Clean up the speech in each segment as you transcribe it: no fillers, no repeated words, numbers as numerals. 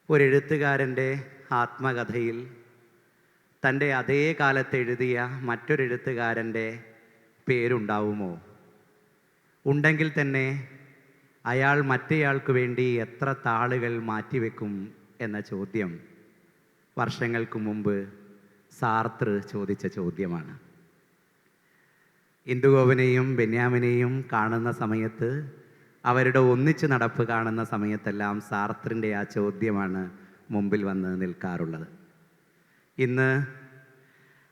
ഒരെഴുത്തുകാരൻ്റെ ആത്മകഥയിൽ തൻ്റെ അതേ കാലത്ത് എഴുതിയ മറ്റൊരെഴുത്തുകാരൻ്റെ പേരുണ്ടാവുമോ? ഉണ്ടെങ്കിൽ തന്നെ അയാൾ മറ്റേയാൾക്ക് വേണ്ടി എത്ര താളുകൾ മാറ്റിവെക്കും എന്ന ചോദ്യം വർഷങ്ങൾക്ക് മുമ്പ് സാർത്ര ചോദിച്ച ചോദ്യമാണ്. ഇന്ദുഗോപനെയും ബെന്യാമിനെയും കാണുന്ന സമയത്ത്, അവരുടെ ഒന്നിച്ച് നടപ്പ് കാണുന്ന സമയത്തെല്ലാം സാർത്രിൻ്റെ ആ ചോദ്യമാണ് മുമ്പിൽ വന്ന് നിൽക്കാറുള്ളത്. ഇന്ന്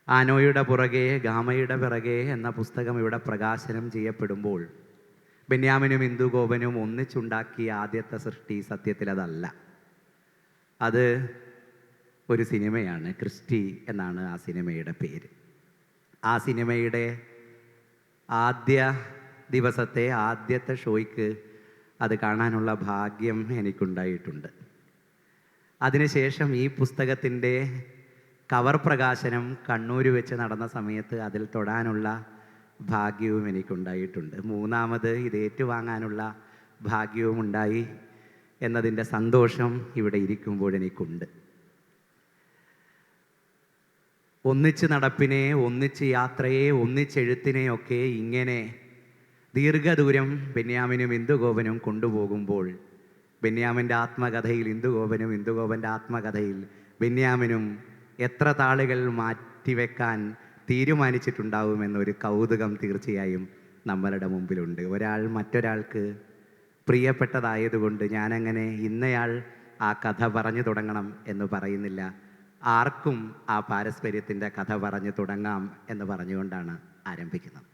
ആനോയുടെ പുറകെ ഗാമയുടെ പിറകെ എന്ന പുസ്തകം ഇവിടെ പ്രകാശനം ചെയ്യപ്പെടുമ്പോൾ ബെന്യാമിനും ഇന്ദുഗോപനും ഒന്നിച്ചുണ്ടാക്കിയ ആദ്യത്തെ സൃഷ്ടി സത്യത്തിൽ അതല്ല. അത് ഒരു സിനിമയാണ്. ക്രിസ്റ്റി എന്നാണ് ആ സിനിമയുടെ പേര്. ആ സിനിമയുടെ ആദ്യ ദിവസത്തെ ആദ്യത്തെ ഷോയ്ക്ക് അത് കാണാനുള്ള ഭാഗ്യം എനിക്കുണ്ടായിട്ടുണ്ട്. അതിനുശേഷം ഈ പുസ്തകത്തിൻ്റെ കവർ പ്രകാശനം കണ്ണൂർ വെച്ച് നടന്ന സമയത്ത് അതിൽ തൊടാനുള്ള ഭാഗ്യവും എനിക്കുണ്ടായിട്ടുണ്ട്. മൂന്നാമത് ഇത് ഏറ്റുവാങ്ങാനുള്ള ഭാഗ്യവും ഉണ്ടായി എന്നതിൻ്റെ സന്തോഷം ഇവിടെ ഇരിക്കുമ്പോൾ എനിക്കുണ്ട്. ഒന്നിച്ച് നടപ്പിനെ, ഒന്നിച്ച് യാത്രയെ, ഒന്നിച്ചെഴുത്തിനെയൊക്കെ ഇങ്ങനെ ദീർഘദൂരം ബെന്യാമിനും ഇന്ദുഗോപനും കൊണ്ടുപോകുമ്പോൾ ബെന്യാമിൻ്റെ ആത്മകഥയിൽ ഇന്ദുഗോപനും, ഇന്ദുഗോപൻ്റെ ആത്മകഥയിൽ ബെന്യാമിനും എത്ര താളുകൾ മാറ്റിവെക്കാൻ തീരുമാനിച്ചിട്ടുണ്ടാവുമെന്നൊരു കൗതുകം തീർച്ചയായും നമ്മളുടെ മുമ്പിലുണ്ട്. ഒരാൾ മറ്റൊരാൾക്ക് പ്രിയപ്പെട്ടതായതുകൊണ്ട് ഞാനങ്ങനെ ഇന്നയാൾ ആ കഥ പറഞ്ഞു തുടങ്ങണം എന്ന് പറയുന്നില്ല. ആർക്കും ആ പാരസ്പര്യത്തിൻ്റെ കഥ പറഞ്ഞു തുടങ്ങാം എന്ന് പറഞ്ഞുകൊണ്ടാണ് ആരംഭിക്കുന്നത്.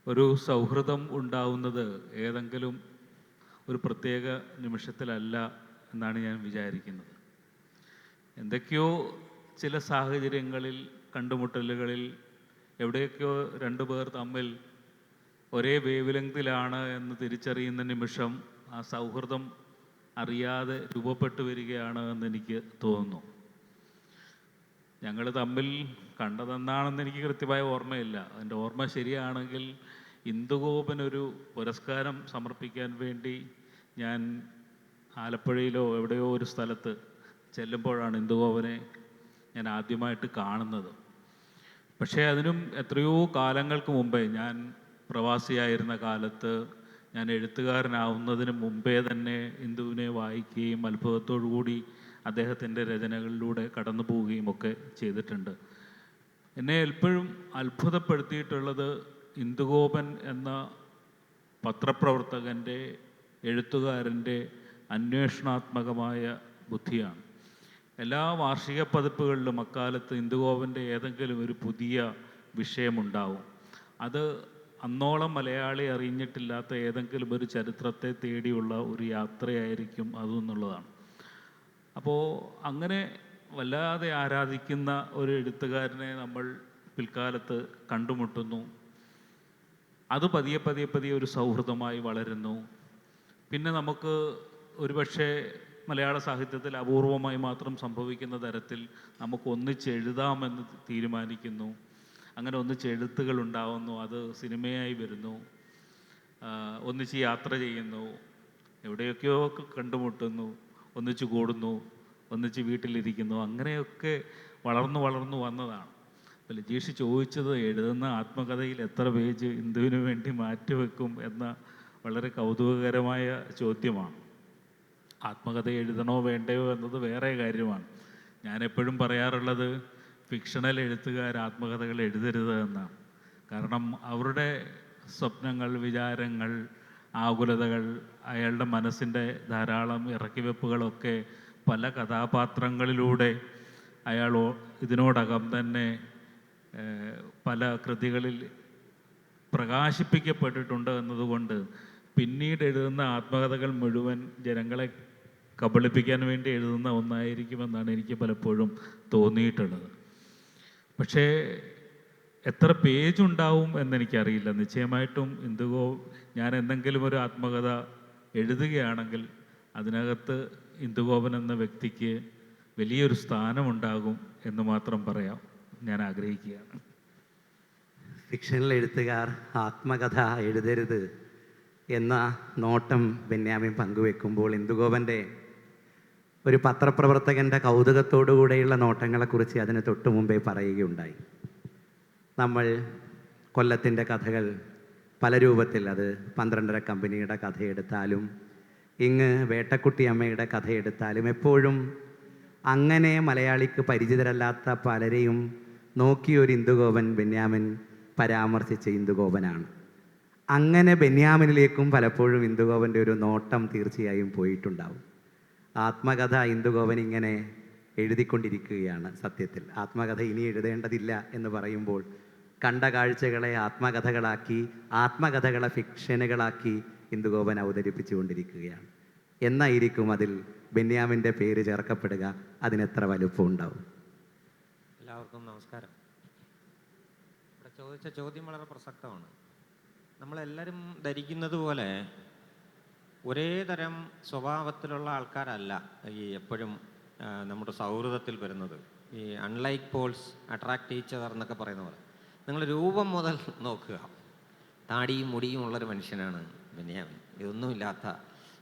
ഒരു സൗഹൃദം ഉണ്ടാവുന്നത് ഏതെങ്കിലും ഒരു പ്രത്യേക നിമിഷത്തിലല്ല എന്നാണ് ഞാൻ വിചാരിക്കുന്നത്. എന്തൊക്കെയോ ചില സാഹചര്യങ്ങളിൽ, കണ്ടുമുട്ടലുകളിൽ എവിടെയൊക്കെയോ രണ്ടു പേർ തമ്മിൽ ഒരേ വേവ് ലെങ്തിലാണ് എന്ന് തിരിച്ചറിയുന്ന നിമിഷം ആ സൗഹൃദം അറിയാതെ രൂപപ്പെട്ടു വരികയാണ് എന്ന് എനിക്ക് തോന്നുന്നു. ഞങ്ങൾ തമ്മിൽ കണ്ടതെന്നാണെന്ന് എനിക്ക് കൃത്യമായ ഓർമ്മയില്ല. എൻ്റെ ഓർമ്മ ശരിയാണെങ്കിൽ ഇന്ദുഗോപനൊരു പുരസ്കാരം സമർപ്പിക്കാൻ വേണ്ടി ഞാൻ ആലപ്പുഴയിലോ എവിടെയോ ഒരു സ്ഥലത്ത് ചെല്ലുമ്പോഴാണ് ഇന്ദുഗോപനെ ഞാൻ ആദ്യമായിട്ട് കാണുന്നത്. പക്ഷേ അതിനും എത്രയോ കാലങ്ങൾക്ക് മുമ്പേ, ഞാൻ പ്രവാസിയായിരുന്ന കാലത്ത്, ഞാൻ എഴുത്തുകാരനാവുന്നതിന് മുമ്പേ തന്നെ ഇന്ദുവിനെ വായിക്കുകയും അത്ഭുതത്തോടു കൂടി അദ്ദേഹത്തിൻ്റെ രചനകളിലൂടെ കടന്നു പോവുകയും ഒക്കെ ചെയ്തിട്ടുണ്ട്. എന്നെ എപ്പോഴും അത്ഭുതപ്പെടുത്തിയിട്ടുള്ളത് ഇന്ദുഗോപൻ എന്ന പത്രപ്രവർത്തകൻ്റെ, എഴുത്തുകാരൻ്റെ അന്വേഷണാത്മകമായ ബുദ്ധിയാണ്. എല്ലാ വാർഷിക പതിപ്പുകളിലും അക്കാലത്ത് ഇന്ദുഗോപൻ്റെ ഏതെങ്കിലും ഒരു പുതിയ വിഷയമുണ്ടാവും. അത് അന്നോളം മലയാളി അറിഞ്ഞിട്ടില്ലാത്ത ഏതെങ്കിലും ഒരു ചരിത്രത്തെ തേടിയുള്ള ഒരു യാത്രയായിരിക്കും അതെന്നുള്ളതാണ്. അപ്പോൾ അങ്ങനെ വല്ലാതെ ആരാധിക്കുന്ന ഒരു എഴുത്തുകാരനെ നമ്മൾ പിൽക്കാലത്ത് കണ്ടുമുട്ടുന്നു. അത് പതിയെ പതിയെ പതിയെ ഒരു സൗഹൃദമായി വളരുന്നു. പിന്നെ നമുക്ക് ഒരുപക്ഷെ മലയാള സാഹിത്യത്തിൽ അപൂർവമായി മാത്രം സംഭവിക്കുന്ന തരത്തിൽ നമുക്ക് ഒന്നിച്ച് എഴുതാമെന്ന് തീരുമാനിക്കുന്നു. അങ്ങനെ ഒന്നിച്ച് എഴുത്തുകൾ ഉണ്ടാവുന്നു, അത് സിനിമയായി വരുന്നു, ഒന്നിച്ച് യാത്ര ചെയ്യുന്നു, എവിടെയൊക്കെയോ കണ്ടുമുട്ടുന്നു, ഒന്നിച്ച് കൂടുന്നു, ഒന്നിച്ച് വീട്ടിലിരിക്കുന്നു. അങ്ങനെയൊക്കെ വളർന്നു വളർന്നു വന്നതാണ്. അപ്പോൾ ലജീഷ് ചോദിച്ചത് എഴുതുന്ന ആത്മകഥയിൽ എത്ര പേജ് ഇന്ദുവിന് വേണ്ടി മാറ്റിവെക്കും എന്ന വളരെ കൗതുകകരമായ ചോദ്യമാണ്. ആത്മകഥ എഴുതണോ വേണ്ടയോ എന്നത് വേറെ കാര്യമാണ്. ഞാൻ എപ്പോഴും പറയാറുള്ളത് ഫിക്ഷണൽ എഴുത്തുകാർ ആത്മകഥകൾ എഴുതരുത് എന്നാണ്. കാരണം അവരുടെ സ്വപ്നങ്ങൾ, വിചാരങ്ങൾ, ആകുലതകൾ, അയാളുടെ മനസ്സിൻ്റെ ധാരാളം ഇറക്കിവെപ്പുകളൊക്കെ പല കഥാപാത്രങ്ങളിലൂടെ അയാൾ ഇതിനോടകം തന്നെ പല കൃതികളിൽ പ്രകാശിപ്പിക്കപ്പെട്ടിട്ടുണ്ട് എന്നതുകൊണ്ട് പിന്നീട് എഴുതുന്ന ആത്മകഥകൾ മുഴുവൻ ജനങ്ങളെ കബളിപ്പിക്കാൻ വേണ്ടി എഴുതുന്ന ഒന്നായിരിക്കുമെന്നാണ് എനിക്ക് പലപ്പോഴും തോന്നിയിട്ടുള്ളത്. പക്ഷേ എത്ര പേജുണ്ടാവും എന്നെനിക്കറിയില്ല. നിശ്ചയമായിട്ടും ഞാൻ എന്തെങ്കിലും ഒരു ആത്മകഥ എഴുതുകയാണെങ്കിൽ അതിനകത്ത് ഇന്ദുഗോപൻ എന്ന വ്യക്തിക്ക് വലിയൊരു സ്ഥാനമുണ്ടാകും എന്ന് മാത്രം പറയാം ഞാൻ ആഗ്രഹിക്കുകയാണ്. ഫിക്ഷണൽ എഴുത്തുകാർ ആത്മകഥ എഴുതരുത് എന്ന നോട്ടം ബെന്യാമിൻ പങ്കുവെക്കുമ്പോൾ ഇന്ദുഗോപൻ്റെ ഒരു പത്രപ്രവർത്തകൻ്റെ കൗതുകത്തോടുകൂടെയുള്ള നോട്ടങ്ങളെക്കുറിച്ച് അതിന് തൊട്ടു മുമ്പേ പറയുകയുണ്ടായി. നമ്മൾ കൊല്ലത്തിൻ്റെ കഥകൾ പല രൂപത്തിൽ, അത് 12 കമ്പനിയുടെ കഥയെടുത്താലും ഇങ്ങ് വേട്ടക്കുട്ടി അമ്മയുടെ കഥയെടുത്താലും എപ്പോഴും അങ്ങനെ മലയാളിക്ക് പരിചിതരല്ലാത്ത പലരെയും നോക്കിയൊരു ഇന്ദുഗോപൻ ബെന്യാമിൻ പരാമർശിച്ച ഇന്ദുഗോപനാണ്. അങ്ങനെ ബെന്യാമിനിലേക്കും പലപ്പോഴും ഇന്ദുഗോപൻ്റെ ഒരു നോട്ടം തീർച്ചയായും പോയിട്ടുണ്ടാവും. ആത്മകഥ ഇന്ദുഗോപൻ ഇങ്ങനെ എഴുതിക്കൊണ്ടിരിക്കുകയാണ്. സത്യത്തിൽ ആത്മകഥ ഇനി എഴുതേണ്ടതില്ല എന്ന് പറയുമ്പോൾ കണ്ട കാഴ്ചകളെ ആത്മകഥകളാക്കി, ആത്മകഥകളെ ഫിക്ഷനുകളാക്കി ഇന്ദുഗോപൻ അവതരിപ്പിച്ചുകൊണ്ടിരിക്കുകയാണ്. എന്നായിരിക്കും അതിൽ ബെന്യാമിൻ്റെ പേര് ചേർക്കപ്പെടുക? അതിനെത്ര വലുപ്പം ഉണ്ടാവും? എല്ലാവർക്കും നമസ്കാരം. ഇവിടെ ചോദിച്ച ചോദ്യം വളരെ പ്രസക്തമാണ്. നമ്മളെല്ലാവരും ധരിക്കുന്നത് പോലെ ഒരേ തരം സ്വഭാവത്തിലുള്ള ആൾക്കാരല്ല ഈ എപ്പോഴും നമ്മുടെ സൗഹൃദത്തിൽ വരുന്നത്. ഈ unlike Paul's attract each other എന്നൊക്കെ പറയുന്ന പോലെ നിങ്ങൾ രൂപം മുതൽ നോക്കുക. താടിയും മുടിയും ഉള്ളൊരു മനുഷ്യനാണ് ബെന്യാമിൻ. ഇതൊന്നുമില്ലാത്ത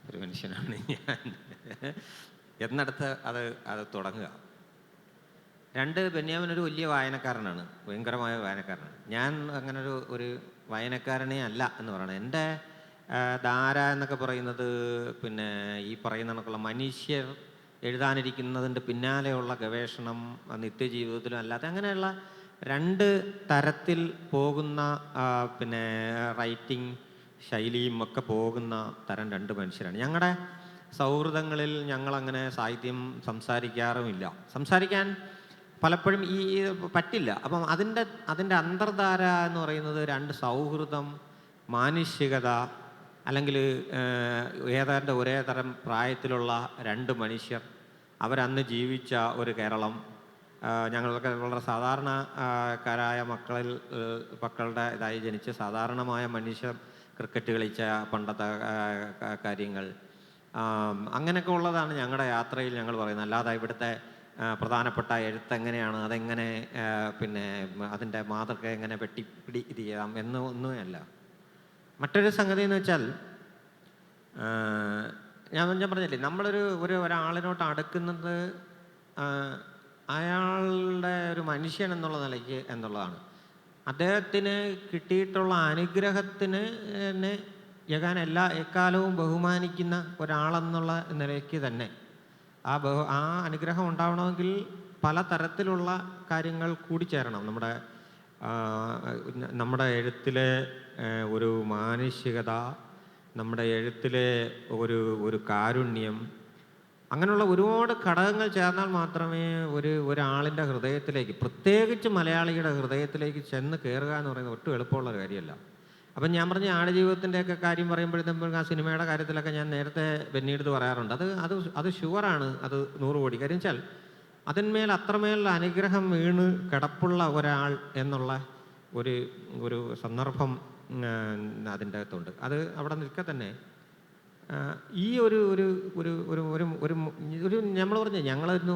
ഒരു മനുഷ്യനാണ് ഞാൻ എന്നിടത്ത് അത് തുടങ്ങുക. ബെന്യാമിൻ ഒരു വലിയ വായനക്കാരനാണ്, ഭയങ്കരമായ വായനക്കാരനാണ്. ഞാൻ അങ്ങനെ ഒരു വായനക്കാരനേ അല്ല എന്ന് പറയണം. എൻ്റെ ധാര എന്നൊക്കെ പറയുന്നത് പിന്നെ ഈ പറയുന്ന കണക്കുള്ള മനുഷ്യർ എഴുതാനിരിക്കുന്നതിൻ്റെ പിന്നാലെയുള്ള ഗവേഷണം നിത്യജീവിതത്തിലും അല്ലാതെ അങ്ങനെയുള്ള 2 തരത്തിൽ പോകുന്ന പിന്നെ റൈറ്റിംഗ് ശൈലിയും ഒക്കെ പോകുന്ന തരം 2 മനുഷ്യരാണ്. ഞങ്ങളുടെ സൗഹൃദങ്ങളിൽ ഞങ്ങളങ്ങനെ സാഹിത്യം സംസാരിക്കാറുമില്ല. സംസാരിക്കാൻ പലപ്പോഴും പറ്റില്ല. അപ്പം അതിൻ്റെ അന്തർധാര എന്ന് പറയുന്നത് 2 സൗഹൃദം, മാനുഷികത, അല്ലെങ്കിൽ ഏതാണ്ട് ഒരേ തരം പ്രായത്തിലുള്ള 2 മനുഷ്യർ, അവരന്ന് ജീവിച്ച ഒരു കേരളം, ഞങ്ങളൊക്കെ വളരെ സാധാരണക്കാരായ മക്കളുടെ ഇതായി ജനിച്ച് സാധാരണമായ മനുഷ്യർ ക്രിക്കറ്റ് കളിച്ച പണ്ടത്തെ കാര്യങ്ങൾ, അങ്ങനെയൊക്കെ ഉള്ളതാണ് ഞങ്ങളുടെ യാത്രയിൽ ഞങ്ങൾ പറയുന്നത്. അല്ലാതെ ഇവിടുത്തെ പ്രധാനപ്പെട്ട എഴുത്ത് എങ്ങനെയാണ്, അതെങ്ങനെ പിന്നെ അതിൻ്റെ മാതൃക എങ്ങനെ വെട്ടിപ്പിടി ഇത് ചെയ്യാം എന്നൊന്നുമേ അല്ല. മറ്റൊരു സംഗതി എന്ന് വെച്ചാൽ ഞാൻ പറഞ്ഞില്ലേ, ഒരാളിനോട്ട് അടുക്കുന്നത് അയാളുടെ ഒരു മനുഷ്യൻ എന്നുള്ള നിലയ്ക്ക് എന്നുള്ളതാണ്. അദ്ദേഹത്തിന് കിട്ടിയിട്ടുള്ള അനുഗ്രഹത്തിന് ഞാൻ എക്കാലവും ബഹുമാനിക്കുന്ന ഒരാളെന്നുള്ള നിലയ്ക്ക് തന്നെ ആ അനുഗ്രഹം ഉണ്ടാവണമെങ്കിൽ പല തരത്തിലുള്ള കാര്യങ്ങൾ കൂടിച്ചേരണം. നമ്മുടെ എഴുത്തിലെ ഒരു മാനുഷികത, നമ്മുടെ എഴുത്തിലെ ഒരു കാരുണ്യം, അങ്ങനെയുള്ള ഒരുപാട് ഘടകങ്ങൾ ചേർന്നാൽ മാത്രമേ ഒരാളിൻ്റെ ഹൃദയത്തിലേക്ക്, പ്രത്യേകിച്ച് മലയാളിയുടെ ഹൃദയത്തിലേക്ക് ചെന്ന് കയറുക എന്ന് പറയുന്നത് ഒട്ടും എളുപ്പമുള്ള കാര്യമല്ല. അപ്പം ഞാൻ പറഞ്ഞ ആടുജീവിതത്തിൻ്റെയൊക്കെ കാര്യം പറയുമ്പോഴത്തേക്കും ആ സിനിമയുടെ കാര്യത്തിലൊക്കെ ഞാൻ നേരത്തെ പിന്നീട് പറയാറുണ്ട്. അത് ഷുവറാണ്, അത് 100 കോടി. കാര്യം വെച്ചാൽ അതിന്മേൽ അത്രമേൽ അനുഗ്രഹം വീണ് കിടപ്പുള്ള ഒരാൾ എന്നുള്ള ഒരു സന്ദർഭം അതിൻ്റെ അകത്തുണ്ട്. അത് അവിടെ നിൽക്കെ തന്നെ ഈ നമ്മൾ പറഞ്ഞ ഞങ്ങളിന്ന്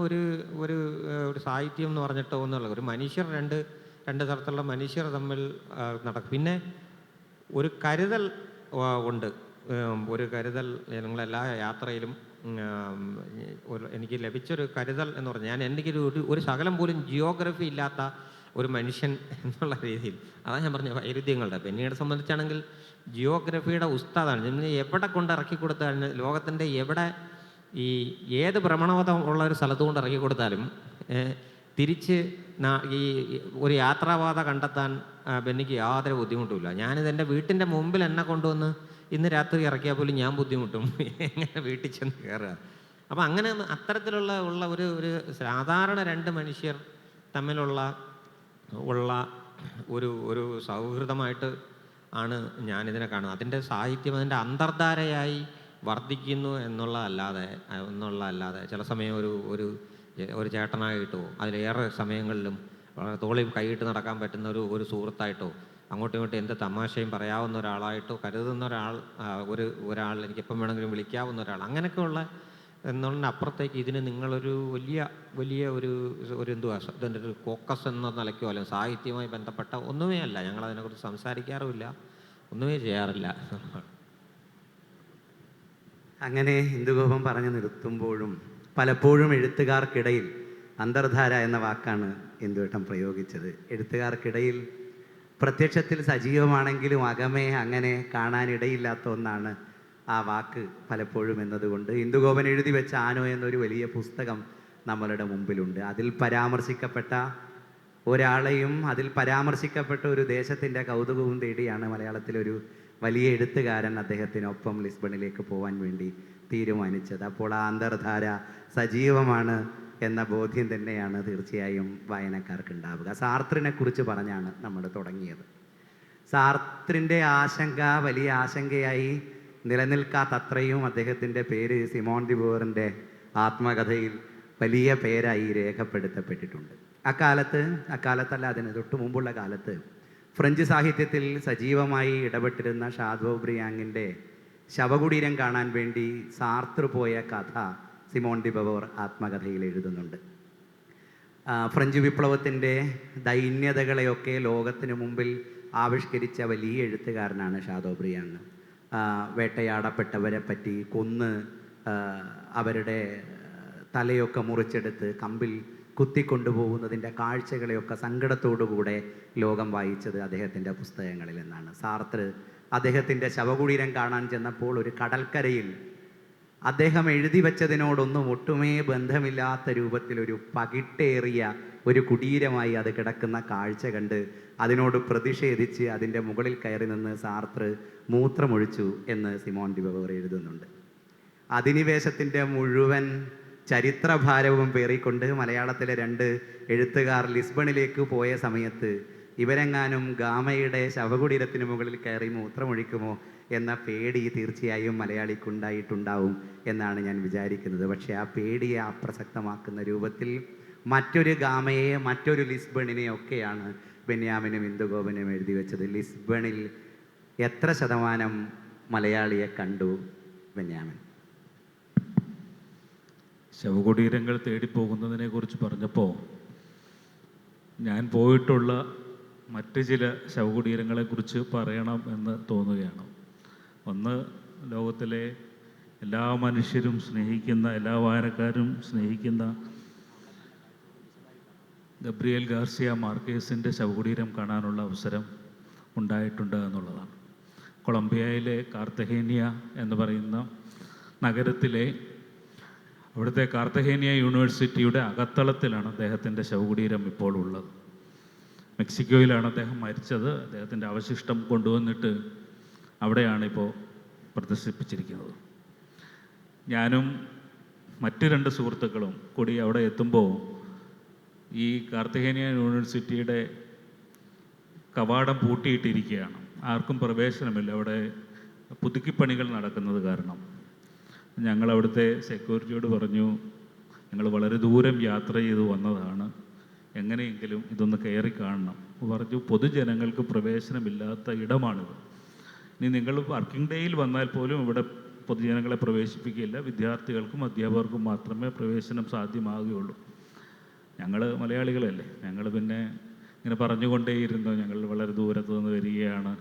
ഒരു സാഹിത്യം എന്ന് പറഞ്ഞിട്ടോ ഒന്നുമില്ല. ഒരു മനുഷ്യർ രണ്ട് തരത്തിലുള്ള മനുഷ്യർ തമ്മിൽ നടക്കും. പിന്നെ ഒരു കരുതൽ ഉണ്ട്. ഒരു കരുതൽ ഞങ്ങളെല്ലാ യാത്രയിലും എനിക്ക് ലഭിച്ചൊരു കരുതൽ എന്ന് പറഞ്ഞാൽ, ഒരു ശകലം പോലും ജിയോഗ്രഫി ഇല്ലാത്ത ഒരു മനുഷ്യൻ എന്നുള്ള രീതിയിൽ, അതാണ് ഞാൻ പറഞ്ഞ വൈരുദ്ധ്യങ്ങളുടെ. പിന്നീട് സംബന്ധിച്ചാണെങ്കിൽ ജിയോഗ്രഫിയുടെ ഉസ്താദാണ്. എവിടെ കൊണ്ട് ഇറക്കി കൊടുത്താലും, ലോകത്തിൻ്റെ ഏത് ഭ്രമണപഥം ഉള്ള ഒരു സ്ഥലത്ത് കൊണ്ട് ഇറക്കി കൊടുത്താലും തിരിച്ച് ഈ ഒരു യാത്രാപാത കണ്ടെത്താൻ ബെന്നിക്ക് യാതൊരു ബുദ്ധിമുട്ടുമില്ല. ഞാനിതെൻ്റെ വീട്ടിൻ്റെ മുമ്പിൽ എന്നെ കൊണ്ടുവന്ന് ഇന്ന് രാത്രി ഇറക്കിയാൽ പോലും ഞാൻ ബുദ്ധിമുട്ടും എങ്ങനെ വീട്ടിൽ ചെന്ന് കയറുക. അപ്പം അങ്ങനെ അത്തരത്തിലുള്ള ഒരു സാധാരണ 2 മനുഷ്യർ തമ്മിലുള്ള ഒരു സൗഹൃദമായിട്ട് ആണ് ഞാനിതിനെ കാണുന്നത്. അതിൻ്റെ സാഹിത്യം അതിൻ്റെ അന്തർധാരയായി വർദ്ധിക്കുന്നു എന്നുള്ളതല്ലാതെ ചില സമയം ഒരു ചേട്ടനായിട്ടോ അതിലേറെ സമയങ്ങളിലും തോളിൽ കൈയിട്ട് നടക്കാൻ പറ്റുന്ന ഒരു സുഹൃത്തായിട്ടോ അങ്ങോട്ടും ഇങ്ങോട്ടും എന്ത് തമാശയും പറയാവുന്ന ഒരാളായിട്ടോ കരുതുന്ന ഒരാൾ എനിക്കെപ്പം വേണമെങ്കിലും വിളിക്കാവുന്ന ഒരാൾ, അങ്ങനെയൊക്കെയുള്ള എന്നുള്ളതിനപ്പുറത്തേക്ക് ഇതിന് നിങ്ങളൊരു വലിയ എന്തുവാ ഇതിൻ്റെ ഒരു ഫോക്കസ് എന്ന നിലയ്ക്കോ അല്ലെങ്കിൽ സാഹിത്യവുമായി ബന്ധപ്പെട്ട ഒന്നുമേ അല്ല. ഞങ്ങളതിനെക്കുറിച്ച് സംസാരിക്കാറുമില്ല, ഒന്നുമേ ചെയ്യാറില്ല. അങ്ങനെ ഇന്ദുഗോപൻ പറഞ്ഞു നിർത്തുമ്പോഴും പലപ്പോഴും എഴുത്തുകാർക്കിടയിൽ അന്തർധാര എന്ന വാക്കാണ് ഇന്ദുവേട്ടൻ പ്രയോഗിച്ചത്. എഴുത്തുകാർക്കിടയിൽ പ്രത്യക്ഷത്തിൽ സജീവമാണെങ്കിലും അകമേ അങ്ങനെ കാണാനിടയില്ലാത്ത ഒന്നാണ് ആ വാക്ക് പലപ്പോഴും എന്നതുകൊണ്ട് ഇന്ദുഗോപൻ എഴുതി വെച്ച ആനോ എന്നൊരു വലിയ പുസ്തകം നമ്മളുടെ മുമ്പിലുണ്ട്. അതിൽ പരാമർശിക്കപ്പെട്ട ഒരാളെയും അതിൽ പരാമർശിക്കപ്പെട്ട ഒരു ദേശത്തിൻ്റെ കൗതുകവും തേടിയാണ് മലയാളത്തിലൊരു വലിയ എഴുത്തുകാരൻ അദ്ദേഹത്തിനൊപ്പം ലിസ്ബണിലേക്ക് പോകാൻ വേണ്ടി തീരുമാനിച്ചത്. അപ്പോൾ ആ അന്തർധാര സജീവമാണ് എന്ന ബോധ്യം തന്നെയാണ് തീർച്ചയായും വായനക്കാർക്ക് ഉണ്ടാവുക. സാർത്രിനെ കുറിച്ച് പറഞ്ഞാണ് നമ്മൾ തുടങ്ങിയത്. സാർത്രിൻ്റെ ആശങ്ക വലിയ ആശങ്കയായി നിലനിൽക്കാത്തത്രയും അദ്ദേഹത്തിൻ്റെ പേര് സിമോൺ ദി ബോവറിൻ്റെ ആത്മകഥയിൽ വലിയ പേരായി രേഖപ്പെടുത്തപ്പെട്ടിട്ടുണ്ട്. അക്കാലത്തല്ല, അതിന് തൊട്ട് മുമ്പുള്ള കാലത്ത് ഫ്രഞ്ച് സാഹിത്യത്തിൽ സജീവമായി ഇടപെട്ടിരുന്ന ഷാദോബ്രിയാങ്ങിൻ്റെ ശവകുടീരം കാണാൻ വേണ്ടി സാർത്ര പോയ കഥ സിമോൺ ദി ബവോർ ആത്മകഥയിൽ എഴുതുന്നുണ്ട്. ഫ്രഞ്ച് വിപ്ലവത്തിൻ്റെ ദൈന്യതകളെയൊക്കെ ലോകത്തിന് മുമ്പിൽ ആവിഷ്കരിച്ച വലിയ എഴുത്തുകാരനാണ് ഷാദോബ്രിയാങ്. വേട്ടയാടപ്പെട്ടവരെ പറ്റി കൊന്ന് അവരുടെ തലയൊക്കെ മുറിച്ചെടുത്ത് കമ്പിൽ കുത്തിക്കൊണ്ടുപോകുന്നതിൻ്റെ കാഴ്ചകളെയൊക്കെ സങ്കടത്തോടുകൂടെ ലോകം വായിച്ചത് അദ്ദേഹത്തിൻ്റെ പുസ്തകങ്ങളിൽ നിന്നാണ്. സാർത്ര അദ്ദേഹത്തിൻ്റെ ശവകുടീരം കാണാൻ ചെന്നപ്പോൾ ഒരു കടൽക്കരയിൽ അദ്ദേഹം എഴുതി വച്ചതിനോടൊന്നും ഒട്ടുമേ ബന്ധമില്ലാത്ത രൂപത്തിൽ ഒരു പകിട്ടേറിയ ഒരു കുടീരമായി അത് കിടക്കുന്ന കാഴ്ച കണ്ട് അതിനോട് പ്രതിഷേധിച്ച് അതിൻ്റെ മുകളിൽ കയറി നിന്ന് സാർത്ര മൂത്രമൊഴിച്ചു എന്ന് സിമോൺ ദി ബവോർ എഴുതുന്നുണ്ട്. അധിനിവേശത്തിൻ്റെ മുഴുവൻ ചരിത്രഭാരവും പേറിക്കൊണ്ട് മലയാളത്തിലെ 2 എഴുത്തുകാർ ലിസ്ബണിലേക്ക് പോയ സമയത്ത് ഇവരെങ്ങാനും ഗാമയുടെ ശവകുടീരത്തിന് മുകളിൽ കയറി മൂത്രമൊഴിക്കുമോ എന്ന പേടി തീർച്ചയായും മലയാളിക്കുണ്ടായിട്ടുണ്ടാവും എന്നാണ് ഞാൻ വിചാരിക്കുന്നത്. പക്ഷേ ആ പേടിയെ അപ്രസക്തമാക്കുന്ന രൂപത്തിൽ മറ്റൊരു ഗാമയെ, മറ്റൊരു ലിസ്ബണിനെയൊക്കെയാണ് ബെന്യാമിനും ഇന്ദുഗോപനും എഴുതി വെച്ചത്. ലിസ്ബണിൽ എത്ര ശതമാനം മലയാളിയെ കണ്ടു ബെന്യാമിൻ? ശവകുടീരങ്ങൾ തേടിപ്പോകുന്നതിനെ കുറിച്ച് പറഞ്ഞപ്പോൾ ഞാൻ പോയിട്ടുള്ള മറ്റ് ചില ശവകുടീരങ്ങളെക്കുറിച്ച് പറയണം എന്ന് തോന്നുകയാണ്. ഒന്ന്, ലോകത്തിലെ എല്ലാ മനുഷ്യരും സ്നേഹിക്കുന്ന, എല്ലാ വായനക്കാരും സ്നേഹിക്കുന്ന ഗബ്രിയേൽ ഗാർസിയ മാർക്കേസിൻ്റെ ശവകുടീരം കാണാനുള്ള അവസരം ഉണ്ടായിട്ടുണ്ട് എന്നുള്ളതാണ്. കൊളംബിയയിലെ കാർത്തഹേനിയ എന്ന് പറയുന്ന നഗരത്തിലെ അവിടുത്തെ കാർത്തഹേനിയ യൂണിവേഴ്സിറ്റിയുടെ അകത്തളത്തിലാണ് അദ്ദേഹത്തിൻ്റെ ശവകുടീരം ഇപ്പോൾ ഉള്ളത്. മെക്സിക്കോയിലാണ് അദ്ദേഹം മരിച്ചത്. അദ്ദേഹത്തിൻ്റെ അവശിഷ്ടം കൊണ്ടുവന്നിട്ട് അവിടെയാണ് ഇപ്പോൾ പ്രദർശിപ്പിച്ചിരിക്കുന്നത്. ഞാനും മറ്റ് 2 സുഹൃത്തുക്കളും കൂടി അവിടെ എത്തുമ്പോൾ ഈ കാർത്തഹേനിയ യൂണിവേഴ്സിറ്റിയുടെ കവാടം പൂട്ടിയിട്ടിരിക്കുകയാണ്. ആർക്കും പ്രവേശനമില്ല, അവിടെ പുതുക്കിപ്പണികൾ നടക്കുന്നത് കാരണം. ഞങ്ങളവിടുത്തെ സെക്യൂരിറ്റിയോട് പറഞ്ഞു, ഞങ്ങൾ വളരെ ദൂരം യാത്ര ചെയ്ത് വന്നതാണ്, എങ്ങനെയെങ്കിലും ഇതൊന്ന് കയറി കാണണം. പറഞ്ഞു, പൊതുജനങ്ങൾക്ക് പ്രവേശനമില്ലാത്ത ഇടമാണിത്. ഇനി നിങ്ങൾ വർക്കിംഗ് ഡേയിൽ വന്നാൽ പോലും ഇവിടെ പൊതുജനങ്ങളെ പ്രവേശിപ്പിക്കില്ല, വിദ്യാർത്ഥികൾക്കും അധ്യാപകർക്കും മാത്രമേ പ്രവേശനം സാധ്യമാകുകയുള്ളൂ. ഞങ്ങൾ മലയാളികളല്ലേ, ഞങ്ങൾ പിന്നെ ഇങ്ങനെ പറഞ്ഞുകൊണ്ടേയിരുന്നു, ഞങ്ങൾ വളരെ ദൂരത്ത് നിന്ന് വരികയാണ്,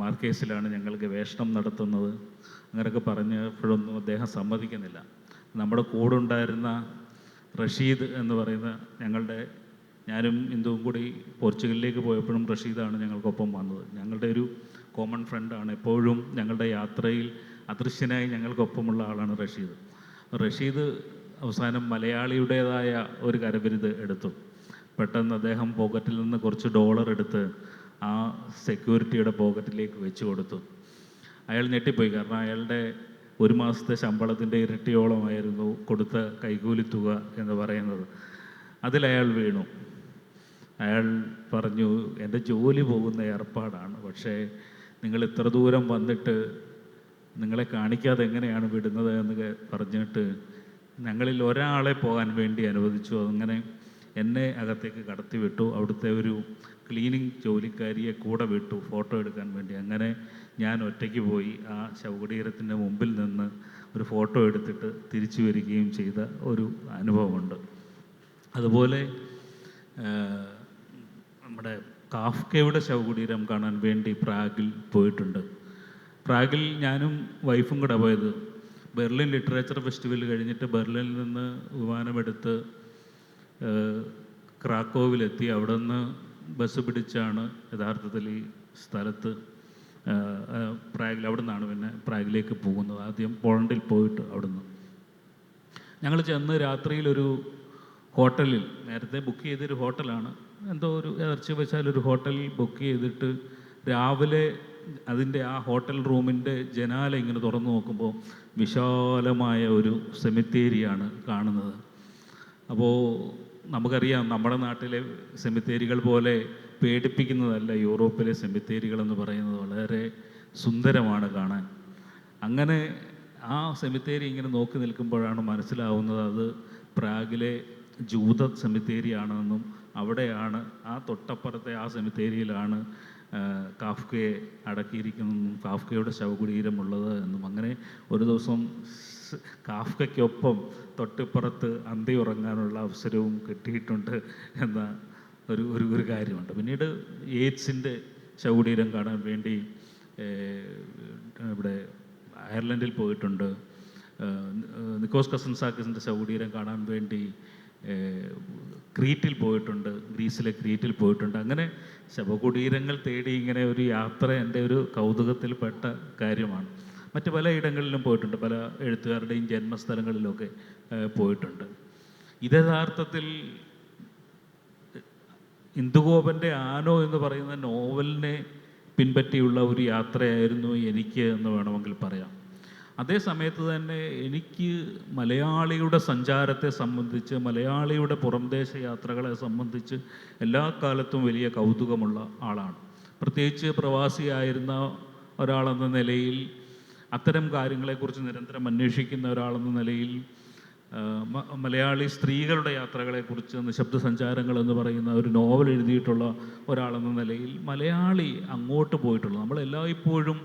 മാർക്കേസിലാണ് ഞങ്ങൾ ഗവേഷണം നടത്തുന്നത്, അങ്ങനെയൊക്കെ പറഞ്ഞപ്പോഴൊന്നും അദ്ദേഹം സമ്മതിക്കുന്നില്ല. നമ്മുടെ കൂടെ ഉണ്ടായിരുന്ന റഷീദ് എന്ന് പറയുന്ന ഞാനും ഇന്ദുവും കൂടി പോർച്ചുഗലിലേക്ക് പോയപ്പോഴും റഷീദാണ് ഞങ്ങൾക്കൊപ്പം വന്നത്. ഞങ്ങളുടെ ഒരു കോമൺ ഫ്രണ്ടാണ്. എപ്പോഴും ഞങ്ങളുടെ യാത്രയിൽ അദൃശ്യനായി ഞങ്ങൾക്കൊപ്പമുള്ള ആളാണ് റഷീദ്. റഷീദ് അവസാനം മലയാളിയുടേതായ ഒരു കരവിരുത് എടുത്തു. പെട്ടെന്ന് അദ്ദേഹം പോക്കറ്റിൽ നിന്ന് കുറച്ച് $, എടുത്ത് ആ സെക്യൂരിറ്റിയുടെ പോക്കറ്റിലേക്ക് വെച്ച് കൊടുത്തു. അയാൾ ഞെട്ടിപ്പോയി. കാരണം അയാളുടെ 1 മാസത്തെ ശമ്പളത്തിൻ്റെ ഇരട്ടിയോളമായിരുന്നു കൊടുത്ത കൈകൂലി തുക എന്ന് പറയുന്നത്. അതിലയാൾ വീണു. അയാൾ പറഞ്ഞു, എൻ്റെ ജോലി പോകുന്ന ഏർപ്പാടാണ്, പക്ഷേ നിങ്ങൾ ഇത്ര ദൂരം വന്നിട്ട് നിങ്ങളെ കാണിക്കാതെ എങ്ങനെയാണ് വിടുന്നത് എന്ന് പറഞ്ഞിട്ട് ഞങ്ങളിൽ ഒരാളെ പോകാൻ വേണ്ടി അനുവദിച്ചു. അങ്ങനെ എന്നെ അകത്തേക്ക് കടത്തി വിട്ടു. അവിടുത്തെ ഒരു ക്ലീനിങ് ജോലിക്കാരിയെ കൂടെ വിട്ടു ഫോട്ടോ എടുക്കാൻ വേണ്ടി. അങ്ങനെ ഞാൻ ഒറ്റയ്ക്ക് പോയി ആ ശവകുടീരത്തിൻ്റെ മുമ്പിൽ നിന്ന് ഒരു ഫോട്ടോ എടുത്തിട്ട് തിരിച്ചു വരികയും ചെയ്ത ഒരു അനുഭവമുണ്ട്. അതുപോലെ നമ്മുടെ കാഫ്കയുടെ ശവകുടീരം കാണാൻ വേണ്ടി പ്രാഗിൽ പോയിട്ടുണ്ട്. പ്രാഗിൽ ഞാനും വൈഫും കൂടെ പോയത്. ബെർലിൻ ലിറ്ററേച്ചർ ഫെസ്റ്റിവൽ കഴിഞ്ഞിട്ട് ബെർലിനിൽ നിന്ന് വിമാനമെടുത്ത് ക്രാക്കോവിലെത്തി. അവിടെ നിന്ന് ബസ് പിടിച്ചാണ് യഥാർത്ഥത്തിൽ ഈ സ്ഥലത്ത് പ്രാഗിൽ, അവിടെ നിന്നാണ് പിന്നെ പ്രാഗിലേക്ക് പോകുന്നത്. ആദ്യം പോളണ്ടിൽ പോയിട്ട് അവിടുന്ന് ഞങ്ങൾ ചെന്ന് രാത്രിയിലൊരു ഹോട്ടലിൽ, നേരത്തെ ബുക്ക് ചെയ്തൊരു ഹോട്ടലാണ്, എന്തോ ഒരു ഇറച്ചി വെച്ചാൽ ഒരു ഹോട്ടലിൽ ബുക്ക് ചെയ്തിട്ട് രാവിലെ അതിൻ്റെ ആ ഹോട്ടൽ റൂമിൻ്റെ ജനാല ഇങ്ങനെ തുറന്നു നോക്കുമ്പോൾ വിശാലമായ ഒരു സെമിത്തേരിയാണ് കാണുന്നത്. അപ്പോൾ നമുക്കറിയാം നമ്മുടെ നാട്ടിലെ സെമിത്തേരികൾ പോലെ പേടിപ്പിക്കുന്നതല്ല യൂറോപ്പിലെ സെമിത്തേരികൾ എന്ന് പറയുന്നത്. വളരെ സുന്ദരമാണ് കാണാൻ. അങ്ങനെ ആ സെമിത്തേരി ഇങ്ങനെ നോക്കി നിൽക്കുമ്പോഴാണ് മനസ്സിലാവുന്നത് അത് പ്രാഗിലെ ജൂത സെമിത്തേരിയാണെന്നും അവിടെയാണ്, ആ തൊട്ടപ്പുറത്തെ ആ സെമിത്തേരിയിലാണ് കാഫ്കയെ അടക്കിയിരിക്കുന്നതെന്നും കാഫ്കയുടെ ശവകുടീരമുള്ളത് എന്നും. അങ്ങനെ ഒരു ദിവസം കാഫ്കയ്ക്കൊപ്പം തൊട്ടിപ്പുറത്ത് അന്തി ഉറങ്ങാനുള്ള അവസരവും കിട്ടിയിട്ടുണ്ട് എന്ന ഒരു കാര്യമുണ്ട്. പിന്നീട് യേറ്റ്സിൻ്റെ ശവകുടീരം കാണാൻ വേണ്ടി ഇവിടെ അയർലൻഡിൽ പോയിട്ടുണ്ട്. നിക്കോസ് കസിൻസാക്കിസിൻ്റെ ശവകുടീരം കാണാൻ വേണ്ടി ക്രീറ്റിൽ പോയിട്ടുണ്ട്, ഗ്രീസിലെ ക്രീറ്റിൽ പോയിട്ടുണ്ട്. അങ്ങനെ ശവകുടീരങ്ങൾ തേടി ഇങ്ങനെ ഒരു യാത്ര എൻ്റെ ഒരു കൗതുകത്തിൽപ്പെട്ട കാര്യമാണ്. മറ്റ് പല ഇടങ്ങളിലും പോയിട്ടുണ്ട്, പല എഴുത്തുകാരുടെയും ജന്മസ്ഥലങ്ങളിലൊക്കെ പോയിട്ടുണ്ട്. ഇത് യഥാർത്ഥത്തിൽ ഇന്ദുഗോപൻ്റെ ആനോ എന്ന് പറയുന്ന നോവലിനെ പിൻപറ്റിയുള്ള ഒരു യാത്രയായിരുന്നു എനിക്ക് എന്ന് വേണമെങ്കിൽ പറയാം. അതേ സമയത്ത് തന്നെ എനിക്ക് മലയാളിയുടെ സഞ്ചാരത്തെ സംബന്ധിച്ച്, മലയാളിയുടെ പുറംദേശ യാത്രകളെ സംബന്ധിച്ച് എല്ലാ കാലത്തും വലിയ കൗതുകമുള്ള ആളാണ്. പ്രത്യേകിച്ച് പ്രവാസിയായിരുന്ന ഒരാളെന്ന നിലയിൽ, അത്തരം കാര്യങ്ങളെക്കുറിച്ച് നിരന്തരം അന്വേഷിക്കുന്ന ഒരാളെന്ന നിലയിൽ, മലയാളി സ്ത്രീകളുടെ യാത്രകളെക്കുറിച്ച് നിശബ്ദ സഞ്ചാരങ്ങൾ എന്ന് പറയുന്ന ഒരു നോവൽ എഴുതിയിട്ടുള്ള ഒരാളെന്ന നിലയിൽ മലയാളി അങ്ങോട്ട് പോയിട്ടുള്ള, നമ്മളെല്ലായ്പ്പോഴും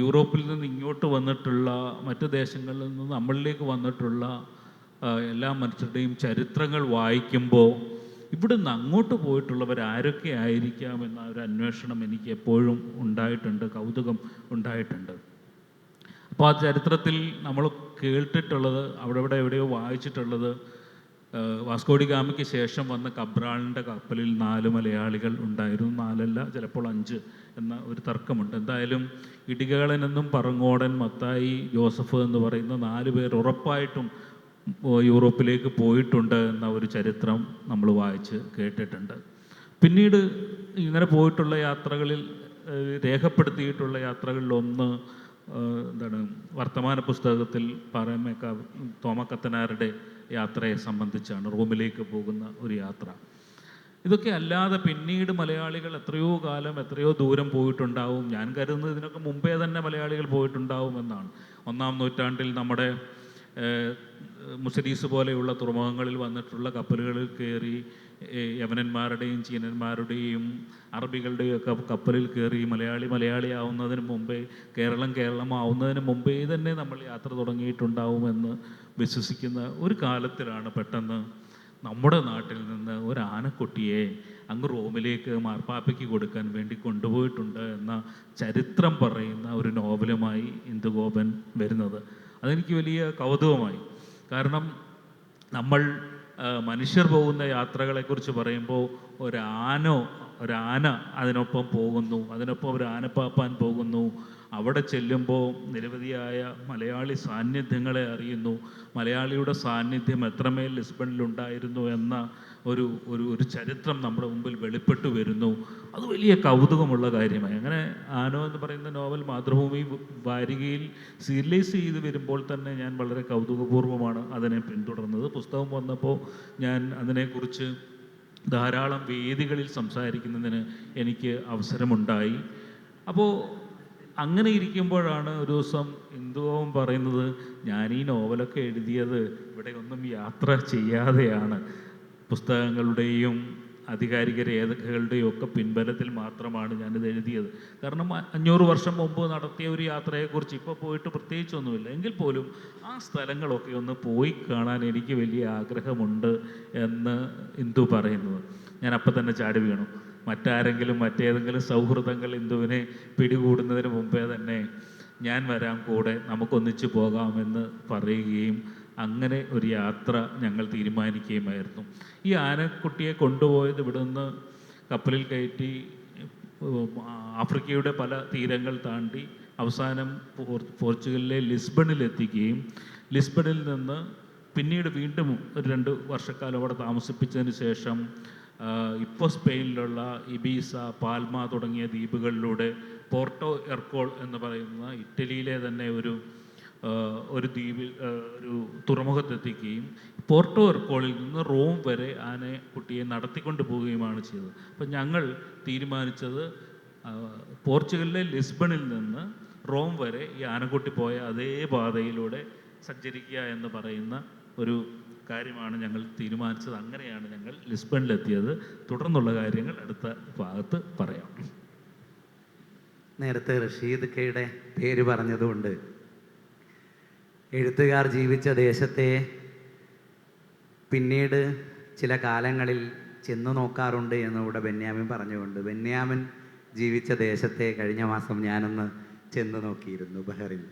യൂറോപ്പിൽ നിന്ന് ഇങ്ങോട്ട് വന്നിട്ടുള്ള, മറ്റ് ദേശങ്ങളിൽ നിന്ന് നമ്മളിലേക്ക് വന്നിട്ടുള്ള എല്ലാ മനുഷ്യരുടെയും ചരിത്രങ്ങൾ വായിക്കുമ്പോൾ ഇവിടുന്ന് അങ്ങോട്ട് പോയിട്ടുള്ളവർ ആരൊക്കെ ആയിരിക്കാം എന്ന ഒരു അന്വേഷണം എനിക്ക് എപ്പോഴും ഉണ്ടായിട്ടുണ്ട്, കൗതുകം ഉണ്ടായിട്ടുണ്ട്. അപ്പോൾ ആ ചരിത്രത്തിൽ നമ്മൾ കേട്ടിട്ടുള്ളത്, അവിടെ എവിടെയോ വായിച്ചിട്ടുള്ളത്, വാസ്കോഡി ഗാമയ്ക്ക് ശേഷം വന്ന കബ്രാളിൻ്റെ കപ്പലിൽ 4 മലയാളികൾ ഉണ്ടായിരുന്നു. 4 അല്ല, ചിലപ്പോൾ 5 എന്ന ഒരു തർക്കമുണ്ട്. എന്തായാലും ഇടികാളനെന്നും പറങ്ങോടൻ, മത്തായി, ജോസഫ് എന്ന് പറയുന്ന 4 പേർ ഉറപ്പായിട്ടും യൂറോപ്പിലേക്ക് പോയിട്ടുണ്ട് എന്ന ഒരു ചരിത്രം നമ്മൾ വായിച്ച് കേട്ടിട്ടുണ്ട്. പിന്നീട് ഇങ്ങനെ പോയിട്ടുള്ള യാത്രകളിൽ രേഖപ്പെടുത്തിയിട്ടുള്ള യാത്രകളിലൊന്ന് എന്താണ്, വർത്തമാന പുസ്തകത്തിൽ തോമക്കത്തനാരുടെ യാത്രയെ സംബന്ധിച്ചാണ്, റോമിലേക്ക് പോകുന്ന ഒരു യാത്ര. ഇതൊക്കെ അല്ലാതെ പിന്നീട് മലയാളികൾ എത്രയോ കാലം എത്രയോ ദൂരം പോയിട്ടുണ്ടാവും. ഞാൻ കരുതുന്നത് ഇതിനൊക്കെ മുമ്പേ തന്നെ മലയാളികൾ പോയിട്ടുണ്ടാവും എന്നാണ്. 1-ാം നൂറ്റാണ്ടിൽ നമ്മുടെ മുസരീസ് പോലെയുള്ള തുറമുഖങ്ങളിൽ വന്നിട്ടുള്ള കപ്പലുകളിൽ കയറി യവനന്മാരുടെയും ചീനന്മാരുടെയും അറബികളുടെയും ഒക്കെ കപ്പലിൽ കയറി മലയാളിയാവുന്നതിന് മുമ്പേ, കേരളമാവുന്നതിന് മുമ്പേ തന്നെ നമ്മൾ യാത്ര തുടങ്ങിയിട്ടുണ്ടാവുമെന്ന് വിശ്വസിക്കുന്ന ഒരു കാലത്തിലാണ് പെട്ടെന്ന് നമ്മുടെ നാട്ടിൽ നിന്ന് ഒരു ആനക്കുട്ടിയെ അങ്ങ് റോമിലേക്ക് മാർപ്പാപ്പയ്ക്ക് കൊടുക്കാൻ വേണ്ടി കൊണ്ടുപോയിട്ടുണ്ട് എന്ന ചരിത്രം പറയുന്ന ഒരു നോവലുമായി ഇന്ദുഗോപൻ വരുന്നത്. അതെനിക്ക് വലിയ കൗതുകമായി. കാരണം നമ്മൾ മനുഷ്യർ പോകുന്ന യാത്രകളെക്കുറിച്ച് പറയുമ്പോൾ ഒരാന അതിനൊപ്പം പോകുന്നു, അതിനൊപ്പം ഒരു ആനപ്പാപ്പാൻ പോകുന്നു. അവിടെ ചെല്ലുമ്പോൾ നിരവധിയായ മലയാളി സാന്നിധ്യങ്ങളെ അറിയുന്നു. മലയാളിയുടെ സാന്നിധ്യം എത്രമേൽ ലിസ്ബണിലുണ്ടായിരുന്നു എന്ന ഒരു ചരിത്രം നമ്മുടെ മുമ്പിൽ വെളിപ്പെട്ടു വരുന്നു. അത് വലിയ കൗതുകമുള്ള കാര്യമായി. അങ്ങനെ ആനോ എന്ന് പറയുന്ന നോവൽ മാതൃഭൂമി വാരികയിൽ സീരിയലൈസ് ചെയ്ത് വരുമ്പോൾ തന്നെ ഞാൻ വളരെ കൗതുകപൂർവ്വമാണ് അതിനെ പിന്തുടർന്നത്. പുസ്തകം വന്നപ്പോൾ ഞാൻ അതിനെക്കുറിച്ച് ധാരാളം വേദികളിൽ സംസാരിക്കുന്നതിന് എനിക്ക് അവസരമുണ്ടായി. അപ്പോൾ അങ്ങനെ ഇരിക്കുമ്പോഴാണ് ഒരു ദിവസം ഇന്ദുഗോപൻ പറയുന്നത്, ഞാൻ ഈ നോവലൊക്കെ എഴുതിയത് ഇവിടെ ഒന്നും യാത്ര ചെയ്യാതെയാണ്, പുസ്തകങ്ങളുടെയും ആധികാരിക രേഖകളുടെയും ഒക്കെ പിൻബലത്തിൽ മാത്രമാണ് ഞാനിത് എഴുതിയത്. കാരണം 500 വർഷം മുമ്പ് നടത്തിയ ഒരു യാത്രയെക്കുറിച്ച് ഇപ്പോൾ പോയിട്ട് പ്രത്യേകിച്ചൊന്നുമില്ല, എങ്കിൽ പോലും ആ സ്ഥലങ്ങളൊക്കെ ഒന്ന് പോയി കാണാൻ എനിക്ക് വലിയ ആഗ്രഹമുണ്ട് എന്ന് ഇന്ദു പറയുന്നത്. ഞാൻ അപ്പം തന്നെ ചാടി വീണു. മറ്റേതെങ്കിലും സൗഹൃദങ്ങൾ ഇന്ദുവിനെ പിടികൂടുന്നതിന് മുമ്പേ തന്നെ ഞാൻ വരാം കൂടെ, നമുക്കൊന്നിച്ച് പോകാമെന്ന് പറയുകയും അങ്ങനെ ഒരു യാത്ര ഞങ്ങൾ തീരുമാനിക്കുകയുമായിരുന്നു. ഈ ആനക്കുട്ടിയെ കൊണ്ടുപോയത് ഇവിടുന്ന് കപ്പലിൽ കയറ്റി ആഫ്രിക്കയുടെ പല തീരങ്ങൾ താണ്ടി അവസാനം പോർച്ചുഗലിലെ ലിസ്ബണിലെത്തിക്കുകയും ലിസ്ബണിൽ നിന്ന് പിന്നീട് വീണ്ടും ഒരു 2 വർഷക്കാലം അവിടെ താമസിപ്പിച്ചതിന് ശേഷം ഇപ്പോൾ സ്പെയിനിലുള്ള ഇബീസ, പാൽമ തുടങ്ങിയ ദ്വീപുകളിലൂടെ പോർട്ടോ എർക്കോൾ എന്ന് പറയുന്ന ഇറ്റലിയിലെ തന്നെ ഒരു ദ്വീപിൽ ഒരു തുറമുഖത്തെത്തിക്കുകയും പോർട്ടോ എർക്കോളിൽ നിന്ന് റോം വരെ ആനക്കുട്ടിയെ നടത്തിക്കൊണ്ട് പോവുകയുമാണ് ചെയ്തത്. അപ്പം ഞങ്ങൾ തീരുമാനിച്ചത് പോർച്ചുഗലിലെ ലിസ്ബണിൽ നിന്ന് റോം വരെ ഈ ആനക്കുട്ടി പോയ അതേ പാതയിലൂടെ സഞ്ചരിക്കുക എന്ന് പറയുന്ന ഒരു കാര്യമാണ് ഞങ്ങൾ തീരുമാനിച്ചത്. അങ്ങനെയാണ് ഞങ്ങൾ ലിസ്ബണിലെത്തിയത്. തുടർന്നുള്ള കാര്യങ്ങൾ അടുത്ത ഭാഗത്ത് പറയാം. നേരത്തെ റഷീദ് കയുടെ പേര് പറഞ്ഞതുകൊണ്ട് എഴുത്തുകാർ ജീവിച്ച ദേശത്തെ പിന്നീട് ചില കാലങ്ങളിൽ ചെന്നു നോക്കാറുണ്ട് എന്നിവിടെ ബെന്യാമിൻ പറഞ്ഞുകൊണ്ട്, ബെന്യാമിൻ ജീവിച്ച ദേശത്തെ കഴിഞ്ഞ മാസം ഞാനൊന്ന് ചെന്ന് നോക്കിയിരുന്നു, ബഹറിൻ.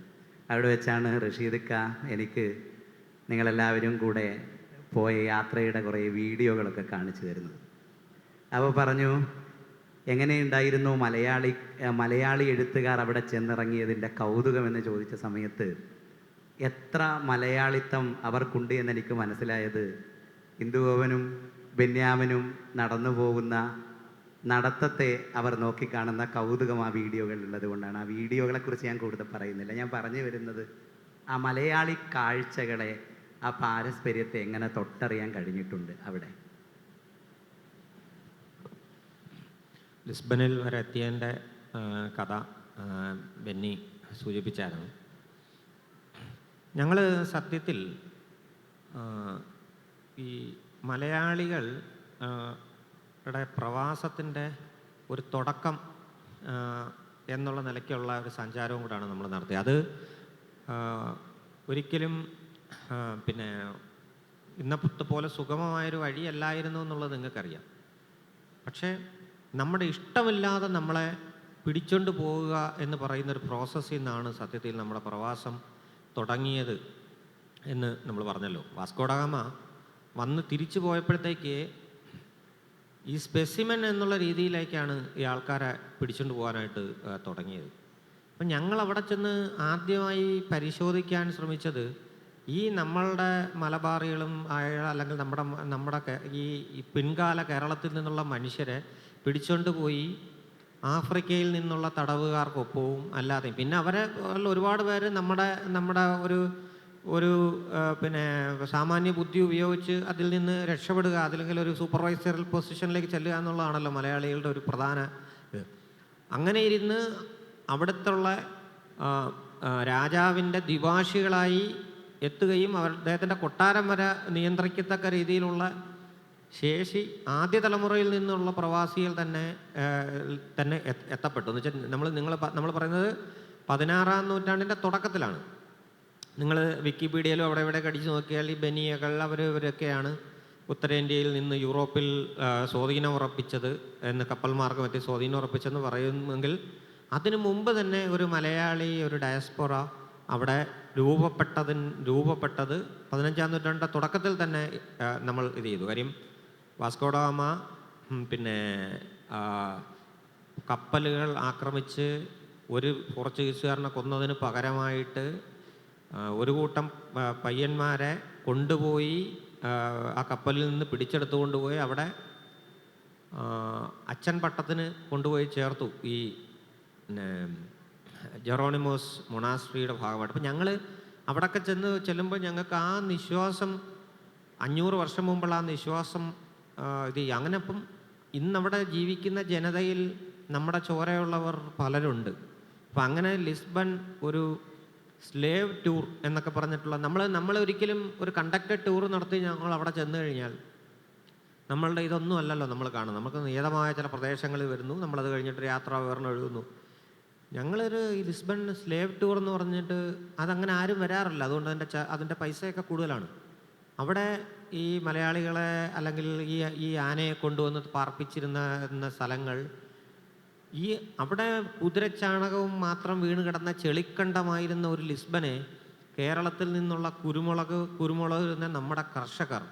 അവിടെ വെച്ചാണ് റഷീദ് എനിക്ക് നിങ്ങളെല്ലാവരും കൂടെ പോയ യാത്രയുടെ കുറേ വീഡിയോകളൊക്കെ കാണിച്ചു തരുന്നത്. അപ്പോൾ പറഞ്ഞു, എങ്ങനെയുണ്ടായിരുന്നു മലയാളി എഴുത്തുകാർ അവിടെ ചെന്നിറങ്ങിയതിൻ്റെ കൗതുകമെന്ന് ചോദിച്ച സമയത്ത് എത്ര മലയാളിത്തം അവർക്കുണ്ട് എന്നെനിക്ക് മനസ്സിലായത് ഇന്ദുഗോപനും ബെന്യാമിനും നടന്നു പോകുന്ന നടത്തത്തെ അവർ നോക്കിക്കാണുന്ന കൗതുകം ആ വീഡിയോകളിലുള്ളത് കൊണ്ടാണ്. ആ വീഡിയോകളെക്കുറിച്ച് ഞാൻ കൂടുതൽ പറയുന്നില്ല. ഞാൻ പറഞ്ഞു വരുന്നത് ആ മലയാളി കാഴ്ചകളെ, ആ പാരസ്പര്യത്തെ എങ്ങനെ തൊട്ടറിയാൻ കഴിഞ്ഞിട്ടുണ്ട് അവിടെ. ലിസ്ബണിൽ വരെ എത്തിയതിൻ്റെ കഥ ബെന്നി സൂചിപ്പിച്ചായിരുന്നു. ഞങ്ങൾ സത്യത്തിൽ ഈ മലയാളികൾ പ്രവാസത്തിൻ്റെ ഒരു തുടക്കം എന്നുള്ള നിലയ്ക്കുള്ള ഒരു സഞ്ചാരവും കൂടാണ് നമ്മൾ നടത്തിയത്. അത് ഒരിക്കലും പിന്നെ ഇന്നത്തെ പോലെ സുഗമമായൊരു വഴിയല്ലായിരുന്നു എന്നുള്ളത് നിങ്ങൾക്കറിയാം. പക്ഷേ നമ്മുടെ ഇഷ്ടമില്ലാതെ നമ്മളെ പിടിച്ചുകൊണ്ട് പോവുക എന്ന് പറയുന്നൊരു പ്രോസസ്സിൽ നിന്നാണ് സത്യത്തിൽ നമ്മുടെ പ്രവാസം തുടങ്ങിയത് എന്ന് നമ്മൾ പറഞ്ഞല്ലോ. വാസ്കോ ഡ ഗാമ വന്ന് തിരിച്ചു പോയപ്പോഴത്തേക്ക് ഈ സ്പെസിമെൻ എന്നുള്ള രീതിയിലേക്കാണ് ഈ ആൾക്കാരെ പിടിച്ചുകൊണ്ട് പോകാനായിട്ട് തുടങ്ങിയത്. അപ്പം ഞങ്ങൾ അവിടെ ചെന്ന് ആദ്യമായി പരിശോധിക്കാൻ ശ്രമിച്ചത് ഈ നമ്മളുടെ മലബാറികളും അല്ലെങ്കിൽ നമ്മുടെ ഈ പിൻകാല കേരളത്തിൽ നിന്നുള്ള മനുഷ്യരെ പിടിച്ചുകൊണ്ട് പോയി ആഫ്രിക്കയിൽ നിന്നുള്ള തടവുകാർക്കൊപ്പവും അല്ലാതെയും, പിന്നെ അവരെ ഒരുപാട് പേര് നമ്മുടെ ഒരു പിന്നെ സാമാന്യ ബുദ്ധി ഉപയോഗിച്ച് അതിൽ നിന്ന് രക്ഷപ്പെടുക, അല്ലെങ്കിൽ ഒരു സൂപ്പർവൈസറൽ പൊസിഷനിലേക്ക് ചെല്ലുക എന്നുള്ളതാണല്ലോ മലയാളികളുടെ ഒരു പ്രധാന ഇത്. അങ്ങനെ ഇരുന്ന് അവിടുത്തുള്ള രാജാവിൻ്റെ ദ്വിഭാഷികളായി എത്തുകയും അദ്ദേഹത്തിൻ്റെ കൊട്ടാരം വരെ നിയന്ത്രിക്കത്തക്ക രീതിയിലുള്ള ശേഷി ആദ്യ തലമുറയിൽ നിന്നുള്ള പ്രവാസികൾ തന്നെ എത്തപ്പെട്ടു. എന്ന് വെച്ചാൽ നമ്മൾ പറയുന്നത് 16-ാം നൂറ്റാണ്ടിൻ്റെ തുടക്കത്തിലാണ്. നിങ്ങൾ വിക്കിപീഡിയയിലും അവിടെ ഇവിടെ കടിച്ചു നോക്കിയാൽ ഈ ബനിയകൾ ഇവരൊക്കെയാണ് ഉത്തരേന്ത്യയിൽ നിന്ന് യൂറോപ്പിൽ സ്വാധീനം ഉറപ്പിച്ചത് എന്ന്, കപ്പൽ മാർഗം എത്തി സ്വാധീനം ഉറപ്പിച്ചെന്ന് പറയുമെങ്കിൽ അതിനു മുമ്പ് തന്നെ ഒരു മലയാളി, ഒരു ഡയസ്പൊറ അവിടെ രൂപപ്പെട്ടത് 15-ാം നൂറ്റാണ്ടിൻ്റെ തുടക്കത്തിൽ തന്നെ നമ്മൾ ഇത് ചെയ്തു. കാര്യം വാസ്കോ ഡ ഗാമ പിന്നെ കപ്പലുകൾ ആക്രമിച്ച് ഒരു പോർച്ചുഗീസുകാരനെ കൊന്നതിന് പകരമായിട്ട് ഒരു കൂട്ടം പയ്യന്മാരെ കൊണ്ടുപോയി ആ കപ്പലിൽ നിന്ന് പിടിച്ചെടുത്തു കൊണ്ടുപോയി അവിടെ അച്ഛൻ പട്ടത്തിന് കൊണ്ടുപോയി ചേർത്തു, ഈ ജെറോണിമോസ് മൊണാസ്ട്രിയുടെ ഭാഗമായിട്ട്. അപ്പം ഞങ്ങൾ അവിടെയൊക്കെ ചെല്ലുമ്പോൾ ഞങ്ങൾക്ക് ആ നിശ്വാസം 500 വർഷം മുമ്പുള്ള ആ നിശ്വാസം ഇത് അങ്ങനെ. അപ്പം ഇന്നവിടെ ജീവിക്കുന്ന ജനതയിൽ നമ്മുടെ ചോരയുള്ളവർ പലരുണ്ട്. അപ്പം അങ്ങനെ ലിസ്ബൺ ഒരു സ്ലേവ് ടൂർ എന്നൊക്കെ പറഞ്ഞിട്ടുള്ള നമ്മൾ ഒരിക്കലും ഒരു കണ്ടക്റ്റഡ് ടൂർ നടത്തി ഞങ്ങൾ അവിടെ ചെന്ന് കഴിഞ്ഞാൽ നമ്മളുടെ ഇതൊന്നും അല്ലല്ലോ നമ്മൾ കാണുന്നത്. നമുക്ക് നിയതമായ ചില പ്രദേശങ്ങളിൽ വരുന്നു, നമ്മളത് കഴിഞ്ഞിട്ട് യാത്രാ വിവരണം എഴുതുന്നു. ഞങ്ങളൊരു ഈ ലിസ്ബൺ സ്ലേവ് ടൂർ എന്ന് പറഞ്ഞിട്ട് അതങ്ങനെ ആരും വരാറില്ല. അതുകൊണ്ട് അതിൻ്റെ പൈസയൊക്കെ കൂടുതലാണ്. അവിടെ ഈ മലയാളികളെ അല്ലെങ്കിൽ ഈ ആനയെ കൊണ്ടുവന്ന് പാർപ്പിച്ചിരുന്ന സ്ഥലങ്ങൾ ഈ അവിടെ കുതിരച്ചാണകവും മാത്രം വീണ് കിടന്ന ചെളിക്കണ്ടമായിരുന്ന ഒരു ലിസ്ബനെ കേരളത്തിൽ നിന്നുള്ള കുരുമുളക് എന്ന നമ്മുടെ കർഷകർ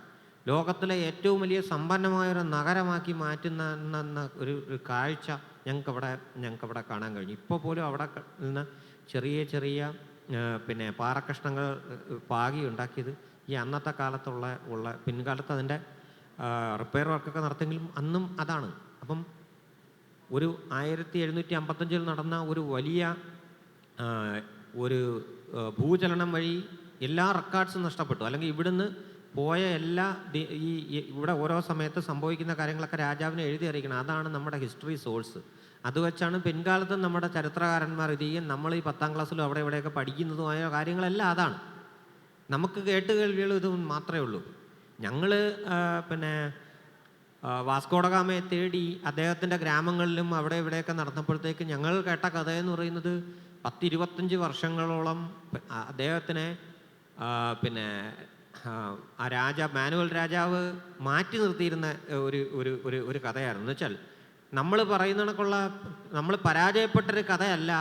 ലോകത്തിലെ ഏറ്റവും വലിയ സമ്പന്നമായ ഒരു നഗരമാക്കി മാറ്റുന്ന ഒരു കാഴ്ച ഞങ്ങൾക്കവിടെ കാണാൻ കഴിഞ്ഞു. ഇപ്പോൾ പോലും അവിടെ നിന്ന് ചെറിയ ചെറിയ പിന്നെ പാറക്കഷ്ണങ്ങൾ പാകി ഉണ്ടാക്കിയത് ഈ അന്നത്തെ കാലത്തുള്ള പിൻകാലത്ത് അതിൻ്റെ റിപ്പയർ വർക്കൊക്കെ നടത്തിയെങ്കിലും അന്നും അതാണ്. അപ്പം ഒരു 1755 നടന്ന ഒരു വലിയ ഒരു ഭൂചലനം വഴി എല്ലാ റെക്കോർഡ്സും നഷ്ടപ്പെട്ടു. അല്ലെങ്കിൽ ഇവിടുന്ന് പോയ എല്ലാ ഇവിടെ ഓരോ സമയത്ത് സംഭവിക്കുന്ന കാര്യങ്ങളൊക്കെ രാജാവിനെ എഴുതി അറിയിക്കണം. അതാണ് നമ്മുടെ ഹിസ്റ്ററി സോഴ്സ്. അത് വെച്ചാണ് പിൻകാലത്ത് നമ്മുടെ ചരിത്രകാരന്മാർ ഇത് ചെയ്യും. നമ്മൾ ഈ 10ാം ക്ലാസ്സിലും അവിടെ ഇവിടെയൊക്കെ പഠിക്കുന്നതുമായ കാര്യങ്ങളെല്ലാം അതാണ്. നമുക്ക് കേട്ടുകേൾവികൾ ഇത് മാത്രമേ ഉള്ളൂ. ഞങ്ങൾ പിന്നെ വാസ്കോഡഗാമയെ തേടി അദ്ദേഹത്തിൻ്റെ ഗ്രാമങ്ങളിലും അവിടെ ഇവിടെയൊക്കെ നടന്നപ്പോഴത്തേക്ക് ഞങ്ങൾ കേട്ട കഥയെന്ന് പറയുന്നത് 10-25 വർഷങ്ങളോളം അദ്ദേഹത്തിനെ പിന്നെ മാനുവൽ രാജാവ് മാറ്റി നിർത്തിയിരുന്ന ഒരു കഥയായിരുന്നു. എന്ന് വെച്ചാൽ നമ്മൾ പറയുന്ന കണക്കുള്ള നമ്മൾ പരാജയപ്പെട്ടൊരു കഥയല്ല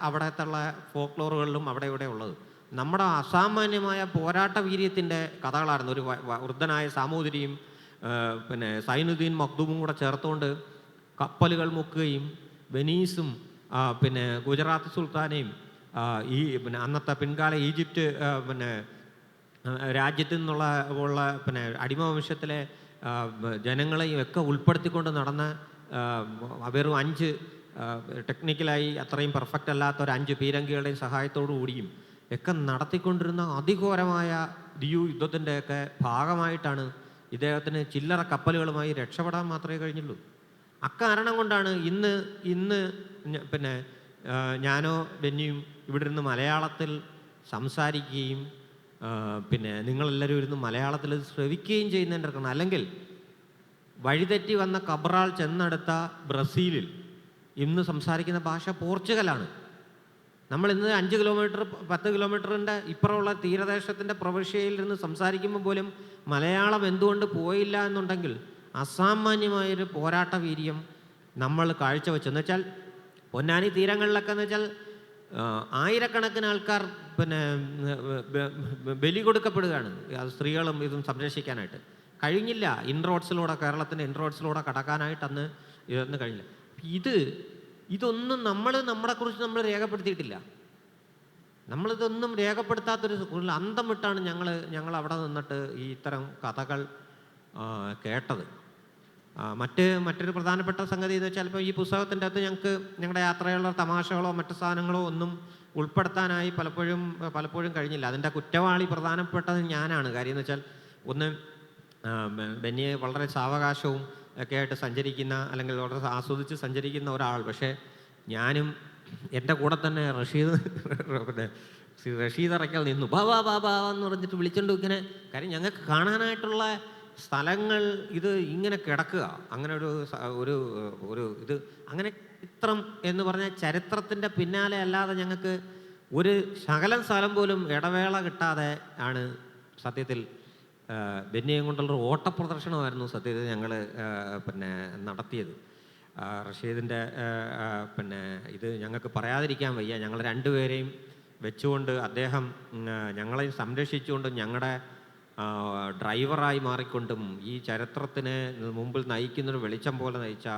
അവിടത്തുള്ള ഫോക്ലോറുകളിലും അവിടെ ഇവിടെ ഉള്ളത്. നമ്മുടെ അസാമാന്യമായ പോരാട്ട വീര്യത്തിൻ്റെ കഥകളായിരുന്നു. ഒരു വൃദ്ധനായ സാമൂതിരിയും പിന്നെ സൈനുദ്ദീൻ മഖ്ദൂമും കൂടെ ചേർത്തുകൊണ്ട് കപ്പലുകൾ മുക്കുകയും വെനീസും പിന്നെ ഗുജറാത്ത് സുൽത്താനെയും പിന്നെ അന്നത്തെ പിൻകാല ഈജിപ്റ്റ് പിന്നെ രാജ്യത്തു നിന്നുള്ള പിന്നെ അടിമവംശത്തിലെ ജനങ്ങളെയും ഒക്കെ ഉൾപ്പെടുത്തിക്കൊണ്ട് നടന്ന വെറും 5 ടെക്നിക്കലായി അത്രയും പെർഫെക്റ്റ് അല്ലാത്ത ഒരു 5 പീരങ്കികളുടെയും സഹായത്തോടു കൂടിയും ഒക്കെ നടത്തിക്കൊണ്ടിരുന്ന അതിഘോരമായ യുദ്ധത്തിൻ്റെയൊക്കെ ഭാഗമായിട്ടാണ് ഇദ്ദേഹത്തിന് ചില്ലറ കപ്പലുകളുമായി രക്ഷപ്പെടാൻ മാത്രമേ കഴിഞ്ഞുള്ളൂ. അക്കാരണം കൊണ്ടാണ് ഇന്ന് പിന്നെ ഞാനോ ബെന്നിയും ഇവിടെ ഇരുന്ന് മലയാളത്തിൽ സംസാരിക്കുകയും പിന്നെ നിങ്ങളെല്ലാവരും ഇരുന്ന് മലയാളത്തിൽ ശ്രവിക്കുകയും ചെയ്യുന്നതിൻ്റെ കാരണം. അല്ലെങ്കിൽ വഴിതെറ്റി വന്ന കബ്രാൾ ചെന്നെടുത്ത ബ്രസീലിൽ ഇന്ന് സംസാരിക്കുന്ന ഭാഷ പോർച്ചുഗലാണ്. നമ്മൾ ഇന്ന് 5 കിലോമീറ്റർ 10 കിലോമീറ്ററിൻ്റെ ഇപ്പുറമുള്ള തീരദേശത്തിൻ്റെ പ്രവിശ്യയിൽ നിന്ന് സംസാരിക്കുമ്പോൾ പോലും മലയാളം എന്തുകൊണ്ട് പോയില്ല എന്നുണ്ടെങ്കിൽ അസാമാന്യമായൊരു പോരാട്ട വീര്യം നമ്മൾ കാഴ്ചവെച്ചെന്ന് വെച്ചാൽ പൊന്നാനി തീരങ്ങളിലൊക്കെ എന്ന് വെച്ചാൽ ആയിരക്കണക്കിന് ആൾക്കാർ പിന്നെ ബലി കൊടുക്കപ്പെടുകയാണ്. സ്ത്രീകളും ഇതും സംരക്ഷിക്കാനായിട്ട് കഴിഞ്ഞില്ല. കേരളത്തിൻ്റെ ഇൻറോഡ്സിലൂടെ കടക്കാനായിട്ട് അന്ന് കഴിഞ്ഞില്ല. ഇതൊന്നും നമ്മളെക്കുറിച്ച് നമ്മൾ രേഖപ്പെടുത്തിയിട്ടില്ല. നമ്മളിതൊന്നും രേഖപ്പെടുത്താത്തൊരു അന്തം വിട്ടാണ് ഞങ്ങൾ അവിടെ നിന്നിട്ട് ഈ ഇത്തരം കഥകൾ കേട്ടത്. മറ്റൊരു പ്രധാനപ്പെട്ട സംഗതി എന്ന് വെച്ചാൽ ഇപ്പോൾ ഈ പുസ്തകത്തിൻ്റെ അകത്ത് ഞങ്ങളുടെ യാത്രയുള്ള തമാശകളോ മറ്റു സാധനങ്ങളോ ഒന്നും ഉൾപ്പെടുത്താനായി പലപ്പോഴും കഴിഞ്ഞില്ല. അതിൻ്റെ കുറ്റവാളി പ്രധാനപ്പെട്ടത് ഞാനാണ്. കാര്യം എന്ന് വെച്ചാൽ ഒന്ന് ബെന്നിയെ വളരെ സാവകാശവും ഒക്കെ ആയിട്ട് സഞ്ചരിക്കുന്ന അല്ലെങ്കിൽ വളരെ ആസ്വദിച്ച് സഞ്ചരിക്കുന്ന ഒരാൾ. പക്ഷേ ഞാനും എൻ്റെ കൂടെ തന്നെ റഷീദ് അറയ്ക്കൽ നിന്നു ബാബാ എന്ന് പറഞ്ഞിട്ട് വിളിച്ചുകൊണ്ട് ഇങ്ങനെ. കാര്യം ഞങ്ങൾക്ക് കാണാനായിട്ടുള്ള സ്ഥലങ്ങൾ ഇത് ഇങ്ങനെ കിടക്കുക. അങ്ങനെ ഒരു ഇത് അങ്ങനെ ചിത്രം എന്ന് പറഞ്ഞാൽ ചരിത്രത്തിൻ്റെ പിന്നാലെ അല്ലാതെ ഞങ്ങൾക്ക് ഒരു ശകലം സ്ഥലം പോലും ഇടവേള കിട്ടാതെ ആണ് സത്യത്തിൽ ബെന്നിയെ കൊണ്ടുള്ളൊരു ഓട്ടപ്രദർശനമായിരുന്നു സത്യത്തിൽ ഞങ്ങൾ പിന്നെ നടത്തിയത്. റഷീദിൻ്റെ പിന്നെ ഇത് ഞങ്ങൾക്ക് പറയാതിരിക്കാൻ വയ്യ. ഞങ്ങൾ രണ്ടുപേരെയും വെച്ചുകൊണ്ട് അദ്ദേഹം ഞങ്ങളെയും സംരക്ഷിച്ചുകൊണ്ടും ഞങ്ങളുടെ ഡ്രൈവറായി മാറിക്കൊണ്ടും ഈ ചരിത്രത്തിന് മുമ്പിൽ നയിക്കുന്നൊരു വെളിച്ചം പോലെ നയിച്ച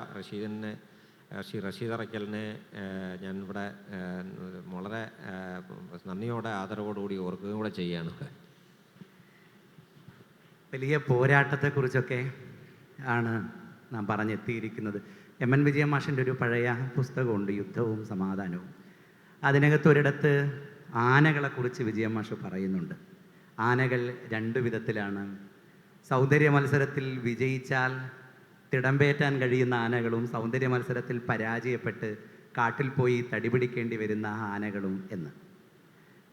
റഷീദ് അറയ്ക്കലിനെ ഞാൻ ഇവിടെ വളരെ നന്ദിയോടെ ആദരവോടുകൂടി ഓർക്കുകയും കൂടെ ചെയ്യുകയാണ്. വലിയ പോരാട്ടത്തെക്കുറിച്ചൊക്കെ ആണ് നാം പറഞ്ഞെത്തിയിരിക്കുന്നത്. എം.എൻ. വിജയൻ മാഷിൻ്റെ ഒരു പഴയ പുസ്തകമുണ്ട്, യുദ്ധവും സമാധാനവും. അതിനകത്ത് ഒരിടത്ത് ആനകളെക്കുറിച്ച് വിജയൻ മാഷ് പറയുന്നുണ്ട്. ആനകൾ 2 വിധത്തിലാണ്. സൗന്ദര്യ മത്സരത്തിൽ വിജയിച്ചാൽ തിടമ്പേറ്റാൻ കഴിയുന്ന ആനകളും സൗന്ദര്യ മത്സരത്തിൽ പരാജയപ്പെട്ട് കാട്ടിൽ പോയി തടിപിടിക്കേണ്ടി വരുന്ന ആനകളും എന്ന്.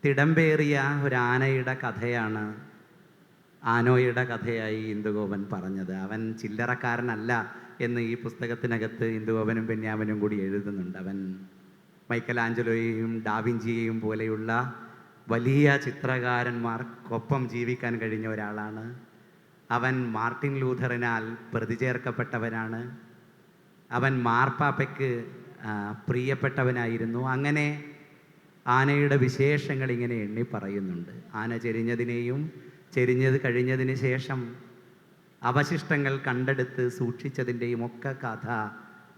തിടമ്പേറിയ ഒരാനയുടെ കഥയാണ് ആനോയുടെ കഥയായി ഇന്ദുഗോപൻ പറഞ്ഞത്. അവൻ ചില്ലറക്കാരനല്ല എന്ന് ഈ പുസ്തകത്തിനകത്ത് ഇന്ദുഗോപനും ബെന്യാമിനും കൂടി എഴുതുന്നുണ്ട്. അവൻ മൈക്കലാഞ്ചലോയെയും ഡാവിഞ്ചിയെയും പോലെയുള്ള വലിയ ചിത്രകാരന്മാർക്കൊപ്പം ജീവിക്കാൻ കഴിഞ്ഞ ഒരാളാണ്. അവൻ മാർട്ടിൻ ലൂഥറിനാൽ പ്രതിചേർക്കപ്പെട്ടവനാണ്. അവൻ മാർപ്പാപ്പയ്ക്ക് പ്രിയപ്പെട്ടവനായിരുന്നു. അങ്ങനെ ആനയുടെ വിശേഷങ്ങൾ ഇങ്ങനെ എണ്ണി പറയുന്നുണ്ട്. ആന ചെരിഞ്ഞതിനെയും ചെരിഞ്ഞത് കഴിഞ്ഞതിന് ശേഷം അവശിഷ്ടങ്ങൾ കണ്ടെടുത്ത് സൂക്ഷിച്ചതിൻ്റെയും ഒക്കെ കഥ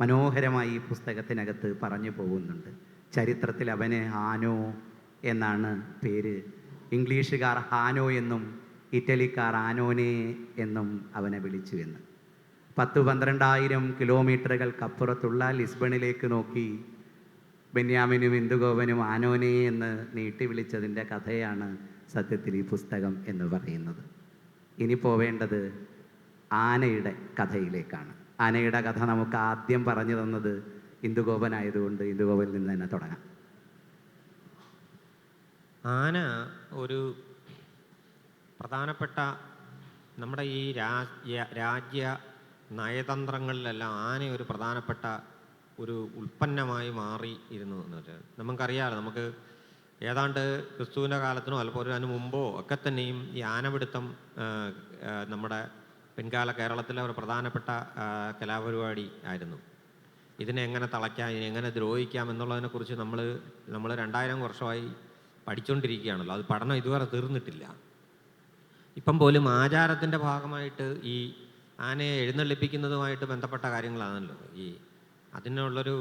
മനോഹരമായി ഈ പുസ്തകത്തിനകത്ത് പറഞ്ഞു പോകുന്നുണ്ട്. ചരിത്രത്തിൽ അവന് ആനോ എന്നാണ് പേര്. ഇംഗ്ലീഷുകാർ ഹാനോ എന്നും ഇറ്റലിക്കാർ ആനോനെ എന്നും അവനെ വിളിച്ചു എന്ന്. 10-12,000 കിലോമീറ്ററുകൾക്കപ്പുറത്തുള്ള ലിസ്ബണിലേക്ക് നോക്കി ബെന്യാമിനും ഇന്ദുഗോപനും ആനോനെ എന്ന് നീട്ടി വിളിച്ചതിൻ്റെ കഥയാണ് സത്യത്തിൽ ഈ പുസ്തകം എന്ന് പറയുന്നത്. ഇനി പോവേണ്ടത് ആനയുടെ കഥയിലേക്കാണ്. ആനയുടെ കഥ നമുക്ക് ആദ്യം പറഞ്ഞു തന്നത് ഇന്ദുഗോപനായതുകൊണ്ട് ഇന്ദുഗോപനിൽ നിന്ന് തന്നെ തുടങ്ങാം. ആന ഒരു പ്രധാനപ്പെട്ട നമ്മുടെ ഈ രാജ്യ നയതന്ത്രങ്ങളിലെല്ലാം ആന ഒരു പ്രധാനപ്പെട്ട ഒരു ഉൽപ്പന്നമായി മാറി ഇരുന്നു എന്ന് വെച്ചാൽ നമുക്കറിയാമല്ലോ. നമുക്ക് ഏതാണ്ട് ക്രിസ്തുവിൻ്റെ കാലത്തിനോ അല്ലെങ്കിൽ അതിന് മുമ്പോ ഒക്കെ തന്നെയും ഈ ആനപിടുത്തം നമ്മുടെ പിൻകാല കേരളത്തിലെ ഒരു പ്രധാനപ്പെട്ട കലാപരിപാടി ആയിരുന്നു. ഇതിനെ എങ്ങനെ തളയ്ക്കാം, ഇതിനെ എങ്ങനെ ദ്രോഹിക്കാം എന്നുള്ളതിനെക്കുറിച്ച് നമ്മൾ 2000 വർഷമായി പഠിച്ചുകൊണ്ടിരിക്കുകയാണല്ലോ. അത് പഠനം ഇതുവരെ തീർന്നിട്ടില്ല. ഇപ്പം പോലും ആചാരത്തിൻ്റെ ഭാഗമായിട്ട് ഈ ആനയെ എഴുന്നള്ളിപ്പിക്കുന്നതുമായിട്ട് ബന്ധപ്പെട്ട കാര്യങ്ങളാണല്ലോ ഈ അതിനുള്ളൊരു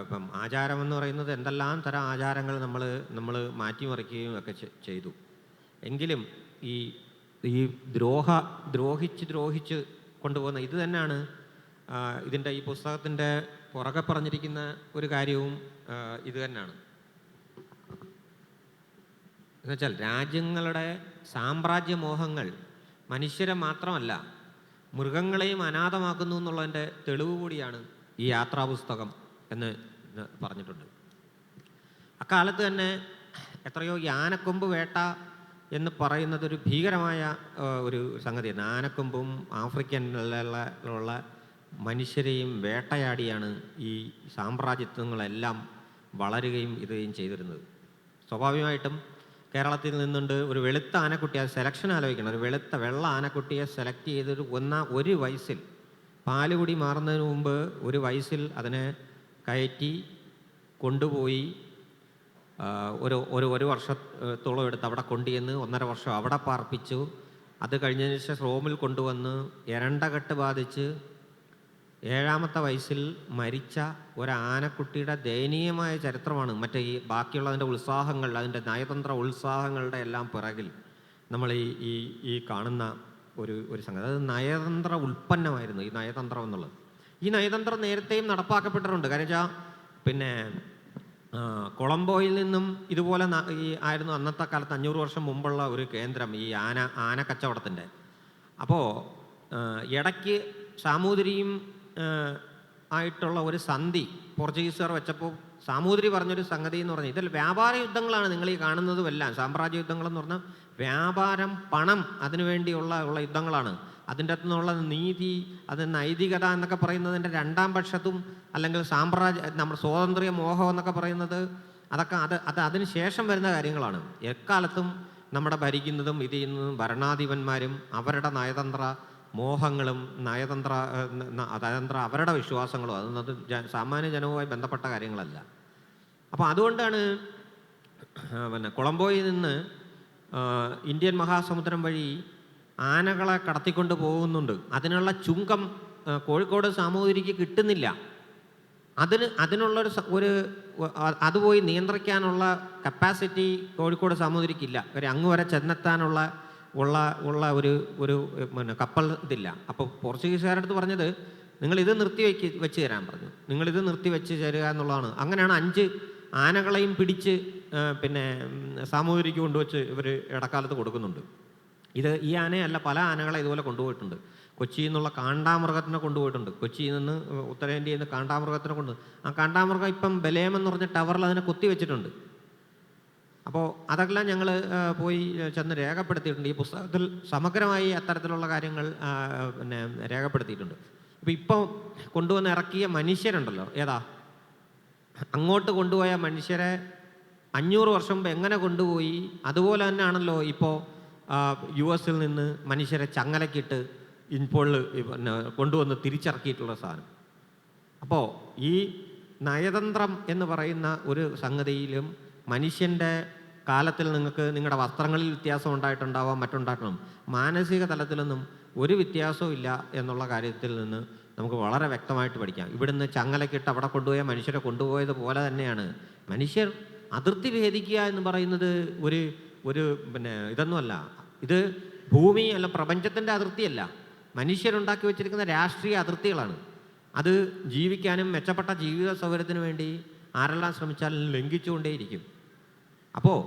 ഇപ്പം ആചാരമെന്ന് പറയുന്നത് എന്തെല്ലാം തരം ആചാരങ്ങൾ നമ്മൾ മാറ്റിമറിക്കുകയും ഒക്കെ ചെയ്തു. എങ്കിലും ഈ ദ്രോഹിച്ച് കൊണ്ടുപോകുന്ന ഇത് തന്നെയാണ് ഇതിൻ്റെ ഈ പുസ്തകത്തിൻ്റെ പുറകെ പറഞ്ഞിരിക്കുന്ന ഒരു കാര്യവും ഇത് തന്നെയാണ്. എന്നുവെച്ചാൽ രാജ്യങ്ങളുടെ സാമ്രാജ്യമോഹങ്ങൾ മനുഷ്യരെ മാത്രമല്ല മൃഗങ്ങളെയും അനാഥമാക്കുന്നു എന്നുള്ളതിൻ്റെ തെളിവ് കൂടിയാണ് ഈ യാത്രാപുസ്തകം എന്ന് പറഞ്ഞിട്ടുണ്ട്. അക്കാലത്ത് തന്നെ എത്രയോ ഈ ആനക്കൊമ്പ് വേട്ട എന്ന് പറയുന്നത് ഒരു ഭീകരമായ ഒരു സംഗതിയാണ്. ആനക്കൊമ്പും ആഫ്രിക്കനിലുള്ള മനുഷ്യരെയും വേട്ടയാടിയാണ് ഈ സാമ്രാജ്യത്വങ്ങളെല്ലാം വളരുകയും ഇതുകയും ചെയ്തിരുന്നത്. സ്വാഭാവികമായിട്ടും കേരളത്തിൽ നിന്നുണ്ട് ഒരു വെളുത്ത ആനക്കുട്ടി, അത് സെലക്ഷൻ ആലോചിക്കണം. ഒരു വെള്ള ആനക്കുട്ടിയെ സെലക്ട് ചെയ്തൊരു ഒരു വയസ്സിൽ പാലുകുടി മാറുന്നതിന് മുമ്പ് ഒരു വയസ്സിൽ അതിനെ കയറ്റി കൊണ്ടുപോയി ഒരു വർഷത്തോളം എടുത്ത് അവിടെ കൊണ്ടുചെന്ന് 1.5 വർഷം അവിടെ പാർപ്പിച്ചു. അത് കഴിഞ്ഞതിന് ശേഷം റോമിൽ കൊണ്ടുവന്ന് എരണ്ടകെട്ട് ബാധിച്ച് 7ാമത്തെ വയസ്സിൽ മരിച്ച ഒരാനക്കുട്ടിയുടെ ദയനീയമായ ചരിത്രമാണ് മറ്റേ ഈ ബാക്കിയുള്ളതിൻ്റെ ഉത്സാഹങ്ങൾ, അതിൻ്റെ നയതന്ത്ര ഉത്സാഹങ്ങളുടെ എല്ലാം പിറകിൽ നമ്മൾ ഈ കാണുന്ന ഒരു സംഗതി. അത് നയതന്ത്ര ഉൽപ്പന്നമായിരുന്നു ഈ നയതന്ത്രം എന്നുള്ളത്. ഈ നയതന്ത്രം നേരത്തെയും നടപ്പാക്കപ്പെട്ടിട്ടുണ്ട്. കാര്യം വെച്ചാൽ പിന്നെ കൊളംബോയിൽ നിന്നും ഇതുപോലെ ആയിരുന്നു അന്നത്തെ കാലത്ത് 500 വർഷം മുമ്പുള്ള ഒരു കേന്ദ്രം ഈ ആന കച്ചവടത്തിൻ്റെ. അപ്പോൾ ഇടയ്ക്ക് സാമൂതിരിയും ആയിട്ടുള്ള ഒരു സന്ധി പോർച്ചുഗീസുകാർ വെച്ചപ്പോൾ സാമൂതിരി പറഞ്ഞൊരു സംഗതി എന്ന് പറഞ്ഞാൽ ഇതിൽ വ്യാപാര യുദ്ധങ്ങളാണ് നിങ്ങൾ ഈ കാണുന്നതുമെല്ലാം. സാമ്രാജ്യ യുദ്ധങ്ങളെന്ന് പറഞ്ഞാൽ വ്യാപാരം, പണം, അതിനുവേണ്ടിയുള്ള യുദ്ധങ്ങളാണ്. അതിൻ്റെ അകത്തു നിന്നുള്ള നീതി, അത് നൈതികത എന്നൊക്കെ പറയുന്നതിൻ്റെ 2ാം പക്ഷത്തും അല്ലെങ്കിൽ നമ്മുടെ സ്വാതന്ത്ര്യ മോഹം എന്നൊക്കെ പറയുന്നത് അതൊക്കെ അതിന് ശേഷം വരുന്ന കാര്യങ്ങളാണ്. എക്കാലത്തും നമ്മുടെ ഭരിക്കുന്നതും ഇത് ചെയ്യുന്നതും ഭരണാധിപന്മാരും അവരുടെ നയതന്ത്ര മോഹങ്ങളും നയതന്ത്ര അവരുടെ വിശ്വാസങ്ങളും അതൊന്നത് സാമാന്യ ജനവുമായി ബന്ധപ്പെട്ട കാര്യങ്ങളല്ല. അപ്പോൾ അതുകൊണ്ടാണ് കൊളംബോയിൽ നിന്ന് ഇന്ത്യൻ മഹാസമുദ്രം വഴി ആനകളെ കടത്തിക്കൊണ്ട് പോകുന്നുണ്ട്. അതിനുള്ള ചുങ്കം കോഴിക്കോട് സാമൂതിരിക്ക് കിട്ടുന്നില്ല. അതിനുള്ളൊരു അത് പോയി നിയന്ത്രിക്കാനുള്ള കപ്പാസിറ്റി കോഴിക്കോട് സാമൂതിരിക്കില്ല. അങ്ങ് വരെ ചെന്നെത്താനുള്ള ഒരു കപ്പൽ ഇതില്ല. അപ്പോൾ പോർച്ചുഗീസുകാരുടെ അടുത്ത് പറഞ്ഞത് നിങ്ങളിത് വെച്ച് തരാൻ പറഞ്ഞു. നിങ്ങളിത് വെച്ച് തരിക എന്നുള്ളതാണ്. അങ്ങനെയാണ് 5 ആനകളെയും പിടിച്ച് പിന്നെ സാമൂതിരിക്ക് കൊണ്ടുവച്ച് ഇവർ ഇടക്കാലത്ത് കൊടുക്കുന്നുണ്ട്. ഈ ആനയല്ല, പല ആനകളെ ഇതുപോലെ കൊണ്ടുപോയിട്ടുണ്ട്. കൊച്ചിയിൽ നിന്നുള്ള കാണ്ടാമൃഗത്തിനെ കൊണ്ടുപോയിട്ടുണ്ട്. കൊച്ചിയിൽ നിന്ന് ഉത്തരേന്ത്യയിൽ നിന്ന് കാണ്ടാമൃഗത്തിനെ ആ കാണ്ടാമൃഗം ഇപ്പം ബലേമെന്ന് പറഞ്ഞ ടവറിൽ അതിനെ കുത്തിവെച്ചിട്ടുണ്ട്. അപ്പോൾ അതെല്ലാം ഞങ്ങൾ പോയി ചെന്ന് രേഖപ്പെടുത്തിയിട്ടുണ്ട്. ഈ പുസ്തകത്തിൽ സമഗ്രമായി അത്തരത്തിലുള്ള കാര്യങ്ങൾ പിന്നെ രേഖപ്പെടുത്തിയിട്ടുണ്ട്. ഇപ്പോൾ കൊണ്ടുവന്ന് ഇറക്കിയ മനുഷ്യരുണ്ടല്ലോ, അങ്ങോട്ട് കൊണ്ടുപോയ മനുഷ്യരെ 500 വർഷം മുമ്പ് എങ്ങനെ കൊണ്ടുപോയി അതുപോലെ തന്നെയാണല്ലോ ഇപ്പോൾ US നിന്ന് മനുഷ്യരെ ചങ്ങലക്കിട്ട് ഇപ്പോൾ പിന്നെ കൊണ്ടുവന്ന് തിരിച്ചിറക്കിയിട്ടുള്ള സാധനം. അപ്പോൾ നയതന്ത്രം എന്ന് പറയുന്ന ഒരു സംഗതിയിലും മനുഷ്യൻ്റെ കാലത്തിൽ നിങ്ങളുടെ വസ്ത്രങ്ങളിൽ വ്യത്യാസം ഉണ്ടായിട്ടുണ്ടാവാം, മറ്റുണ്ടാക്കണം. മാനസിക തലത്തിലൊന്നും ഒരു വ്യത്യാസവും ഇല്ല എന്നുള്ള കാര്യത്തിൽ നിന്ന് നമുക്ക് വളരെ വ്യക്തമായിട്ട് പഠിക്കാം. ഇവിടുന്ന് ചങ്ങലക്കിട്ട് അവിടെ കൊണ്ടുപോയ മനുഷ്യരെ കൊണ്ടുപോയത് പോലെ തന്നെയാണ് മനുഷ്യർ. അതിർത്തി ഭേദിക്കുക എന്ന് പറയുന്നത് ഒരു ഇതൊന്നുമല്ല. ഇത് ഭൂമി അല്ല പ്രപഞ്ചത്തിൻ്റെ അതിർത്തിയല്ല, മനുഷ്യരുണ്ടാക്കി വെച്ചിരിക്കുന്ന രാഷ്ട്രീയ അതിർത്തികളാണ്. അത് ജീവിക്കാനും മെച്ചപ്പെട്ട ജീവിത സൗകര്യത്തിന് വേണ്ടി ആരെല്ലാം ശ്രമിച്ചാലും ലംഘിച്ചുകൊണ്ടേയിരിക്കും. അപ്പോൾ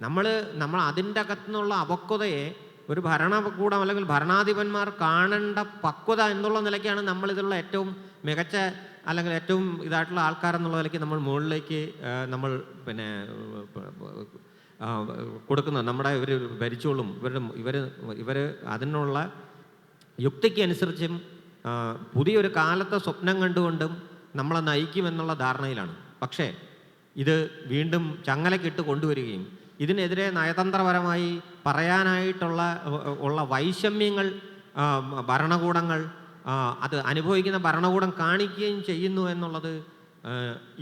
നമ്മൾ അതിൻ്റെ അകത്തുനിന്നുള്ള അപക്വതയെ ഒരു ഭരണകൂടം അല്ലെങ്കിൽ ഭരണാധിപന്മാർ കാണേണ്ട പക്വത എന്നുള്ള നിലയ്ക്കാണ് നമ്മളിതിലുള്ള ഏറ്റവും മികച്ച അല്ലെങ്കിൽ ഏറ്റവും ഇതായിട്ടുള്ള ആൾക്കാരെന്നുള്ള നിലയ്ക്ക് നമ്മൾ മുകളിലേക്ക് നമ്മൾ കൊടുക്കുന്നത്. നമ്മുടെ ഇവർ ഭരിച്ചോളും, ഇവർ അതിനുള്ള യുക്തിക്ക് അനുസരിച്ചും പുതിയൊരു കാലത്തെ സ്വപ്നം കണ്ടുകൊണ്ടും നമ്മളെ നയിക്കുമെന്നുള്ള ധാരണയിലാണ്. പക്ഷേ ഇത് വീണ്ടും ചങ്ങലക്കിട്ട് കൊണ്ടുവരികയും ഇതിനെതിരെ നയതന്ത്രപരമായി പറയാനായിട്ടുള്ള വൈഷമ്യങ്ങൾ ഭരണകൂടങ്ങൾ അത് അനുഭവിക്കുന്ന ഭരണകൂടം കാണിക്കുകയും ചെയ്യുന്നു എന്നുള്ളത്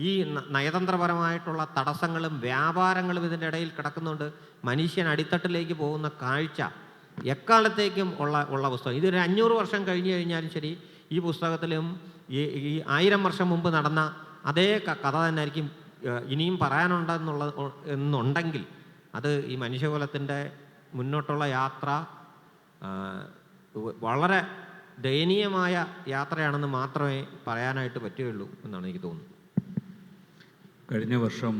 ഈ നയതന്ത്രപരമായിട്ടുള്ള തടസ്സങ്ങളും വ്യാപാരങ്ങളും ഇതിൻ്റെ ഇടയിൽ കിടക്കുന്നുണ്ട്. മനുഷ്യൻ അടിത്തട്ടിലേക്ക് പോകുന്ന കാഴ്ച എക്കാലത്തേക്കും ഉള്ള പുസ്തകം. ഇതൊരു 500 വർഷം കഴിഞ്ഞു കഴിഞ്ഞാലും ശരി, ഈ പുസ്തകത്തിലും ഈ 1000 വർഷം മുമ്പ് നടന്ന അതേ കഥ തന്നെ ആയിരിക്കും ഇനിയും എന്നുണ്ടെങ്കിൽ അത് ഈ മനുഷ്യകുലത്തിൻ്റെ മുന്നോട്ടുള്ള യാത്ര വളരെ ദയനീയമായ യാത്രയാണെന്ന് മാത്രമേ പറയാനായിട്ട് പറ്റുകയുള്ളൂ എന്നാണ് എനിക്ക് തോന്നുന്നത്. കഴിഞ്ഞ വർഷം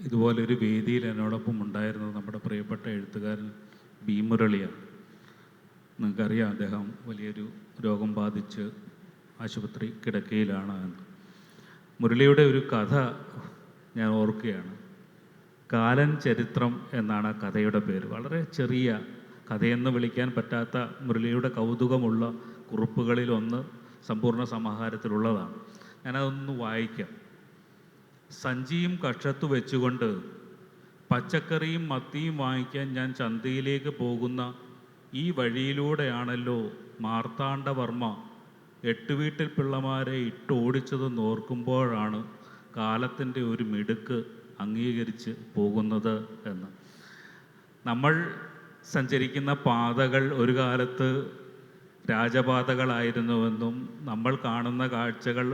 ഇതുപോലൊരു വേദിയിൽ എന്നോടൊപ്പം ഉണ്ടായിരുന്നത് നമ്മുടെ പ്രിയപ്പെട്ട എഴുത്തുകാരൻ ബി മുരളിയാണ്. നിങ്ങൾക്കറിയാം, അദ്ദേഹം വലിയൊരു രോഗം ബാധിച്ച് ആശുപത്രി കിടക്കയിലാണ് എന്ന്. മുരളിയുടെ ഒരു കഥ ഞാൻ ഓർക്കുകയാണ്. കാലൻ ചരിത്രം എന്നാണ് ആ കഥയുടെ പേര്. വളരെ ചെറിയ കഥയെന്ന് വിളിക്കാൻ പറ്റാത്ത മുരളിയുടെ കൗതുകമുള്ള കുറിപ്പുകളിലൊന്ന് സമ്പൂർണ്ണ സമാഹാരത്തിലുള്ളതാണ്. ഞാനതൊന്ന് വായിക്കാം. സഞ്ചിയും കക്ഷത്തു വെച്ചുകൊണ്ട് പച്ചക്കറിയും മത്തിയും വാങ്ങിക്കാൻ ഞാൻ ചന്തയിലേക്ക് പോകുന്ന ഈ വഴിയിലൂടെയാണല്ലോ മാർത്താണ്ഡവർമ്മ 8 വീട്ടിൽ പിള്ളമാരെ ഇട്ടോടിച്ചതെന്ന് ഓർക്കുമ്പോഴാണ് കാലത്തിൻ്റെ ഒരു മിടുക്ക് അംഗീകരിച്ച് പോകുന്നത് എന്ന്. നമ്മൾ സഞ്ചരിക്കുന്ന പാതകൾ ഒരു കാലത്ത് രാജപാതകളായിരുന്നുവെന്നും നമ്മൾ കാണുന്ന കാഴ്ചകൾ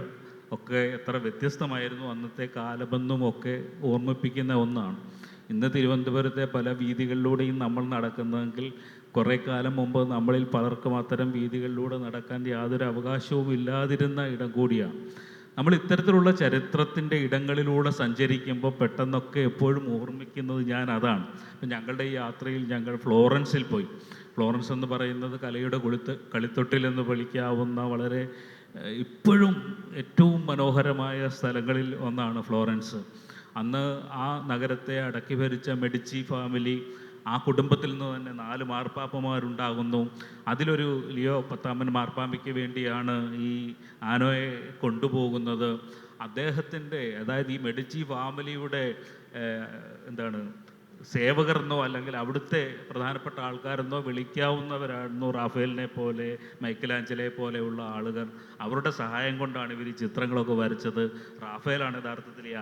ഒക്കെ എത്ര വ്യത്യസ്തമായിരുന്നു അന്നത്തെ കാലമെന്നും ഒക്കെ ഓർമ്മിപ്പിക്കുന്ന ഒന്നാണ്. ഇന്ന് തിരുവനന്തപുരത്തെ പല വീതികളിലൂടെയും നമ്മൾ നടക്കുന്നതെങ്കിൽ കുറേ കാലം മുമ്പ് നമ്മളിൽ പലർക്കും അത്തരം വീതികളിലൂടെ നടക്കാൻ യാതൊരു അവകാശവും ഇല്ലാതിരുന്ന ഇടം കൂടിയാണ്. നമ്മൾ ഇത്തരത്തിലുള്ള ചരിത്രത്തിൻ്റെ ഇടങ്ങളിലൂടെ സഞ്ചരിക്കുമ്പോൾ പെട്ടെന്നൊക്കെ എപ്പോഴും ഓർമ്മിക്കുന്നത് ഞാൻ അതാണ്. അപ്പം ഞങ്ങളുടെ ഈ യാത്രയിൽ ഞങ്ങൾ ഫ്ലോറൻസിൽ പോയി. ഫ്ലോറൻസ് എന്ന് പറയുന്നത് കലയുടെ കളിത്തൊട്ടിൽ എന്ന് വിളിക്കാവുന്ന വളരെ ഇപ്പോഴും ഏറ്റവും മനോഹരമായ സ്ഥലങ്ങളിൽ ഒന്നാണ് ഫ്ലോറൻസ്. അന്ന് ആ നഗരത്തെ അടക്കി ഭരിച്ച മെഡിച്ചി ഫാമിലി, ആ കുടുംബത്തിൽ നിന്ന് തന്നെ 4 മാർപ്പാപ്പമാരുണ്ടാകുന്നു. അതിലൊരു ലിയോ 10 മാർപ്പാപ്പയ്ക്ക് വേണ്ടിയാണ് ഈ ആനോയെ കൊണ്ടുപോകുന്നത്. അദ്ദേഹത്തിൻ്റെ, അതായത് ഈ മെഡിച്ചി ഫാമിലിയുടെ സേവകരെന്നോ അല്ലെങ്കിൽ അവിടുത്തെ പ്രധാനപ്പെട്ട ആൾക്കാരെന്നോ വിളിക്കാവുന്നവരായിരുന്നു റാഫേലിനെ പോലെ, മൈക്കലാഞ്ചലെ പോലെയുള്ള ആളുകൾ. അവരുടെ സഹായം കൊണ്ടാണ് ഇവർ ഈ ചിത്രങ്ങളൊക്കെ വരച്ചത്. റാഫേലാണ് യഥാർത്ഥത്തിൽ ഈ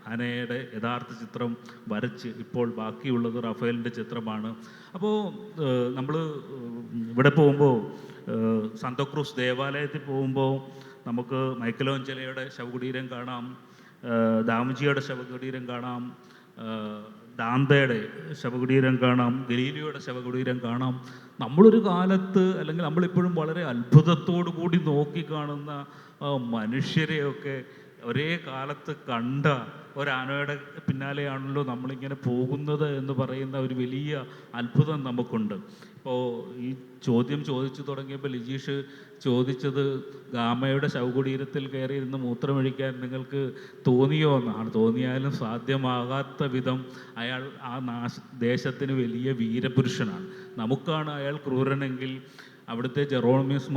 ആനയുടെ യഥാർത്ഥ ചിത്രം വരച്ച് ഇപ്പോൾ ബാക്കിയുള്ളത് റാഫേലിൻ്റെ ചിത്രമാണ്. അപ്പോൾ നമ്മൾ ഇവിടെ പോകുമ്പോൾ സാന്താക്രൂസ് ദേവാലയത്തിൽ പോകുമ്പോൾ നമുക്ക് മൈക്കലാഞ്ചലോയുടെ ശവകുടീരം കാണാം, ദാമിജിയുടെ ശവകുടീരം കാണാം, ദാന്തയുടെ ശവകുടീരം കാണാം, ഗലീലിയോയുടെ ശവകുടീരം കാണാം. നമ്മളൊരു കാലത്ത് അല്ലെങ്കിൽ നമ്മളിപ്പോഴും വളരെ അത്ഭുതത്തോടു കൂടി നോക്കിക്കാണുന്ന മനുഷ്യരെയൊക്കെ ഒരേ കാലത്ത് കണ്ട ഒരാനയുടെ പിന്നാലെയാണല്ലോ നമ്മളിങ്ങനെ പോകുന്നത് എന്ന് പറയുന്ന ഒരു വലിയ അത്ഭുതം നമുക്കുണ്ട്. ഇപ്പോൾ ഈ ചോദ്യം ചോദിച്ചു തുടങ്ങിയപ്പോൾ ലിജീഷ് ചോദിച്ചത് ഗാമയുടെ ശവകുടീരത്തിൽ കയറിയിരുന്ന് മൂത്രമൊഴിക്കാൻ നിങ്ങൾക്ക് തോന്നിയോ എന്നാണ്. തോന്നിയാലും സാധ്യമാകാത്ത വിധം അയാൾ ആ ദേശത്തിന് വലിയ വീരപുരുഷനാണ്. നമുക്കാണ് അയാൾ ക്രൂരനെങ്കിൽ അവിടുത്തെ ജെറോമിയസ്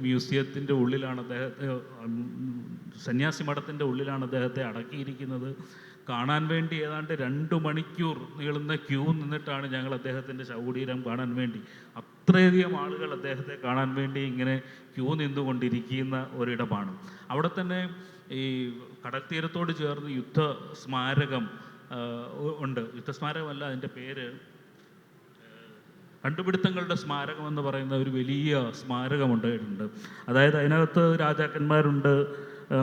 മ്യൂസിയത്തിൻ്റെ ഉള്ളിലാണ് അദ്ദേഹത്തെ, സന്യാസി മഠത്തിൻ്റെ ഉള്ളിലാണ് അദ്ദേഹത്തെ അടക്കിയിരിക്കുന്നത്. കാണാൻ വേണ്ടി ഏതാണ്ട് 2 മണിക്കൂർ നീളുന്ന ക്യൂ നിന്നിട്ടാണ് ഞങ്ങൾ അദ്ദേഹത്തിൻ്റെ ശവകുടീരം കാണാൻ വേണ്ടി അത്രയധികം ആളുകൾ അദ്ദേഹത്തെ കാണാൻ വേണ്ടി ഇങ്ങനെ ക്യൂ നിന്നുകൊണ്ടിരിക്കുന്ന ഒരിടമാണ്. അവിടെ തന്നെ ഈ കടൽത്തീരത്തോട് ചേർന്ന് യുദ്ധ സ്മാരകം ഉണ്ട്. യുദ്ധസ്മാരകമല്ല, അതിൻ്റെ പേര് കണ്ടുപിടുത്തങ്ങളുടെ സ്മാരകം എന്ന് പറയുന്ന ഒരു വലിയ സ്മാരകം ഉണ്ടായിട്ടുണ്ട്. അതായത് അതിനകത്ത് രാജാക്കന്മാരുണ്ട്,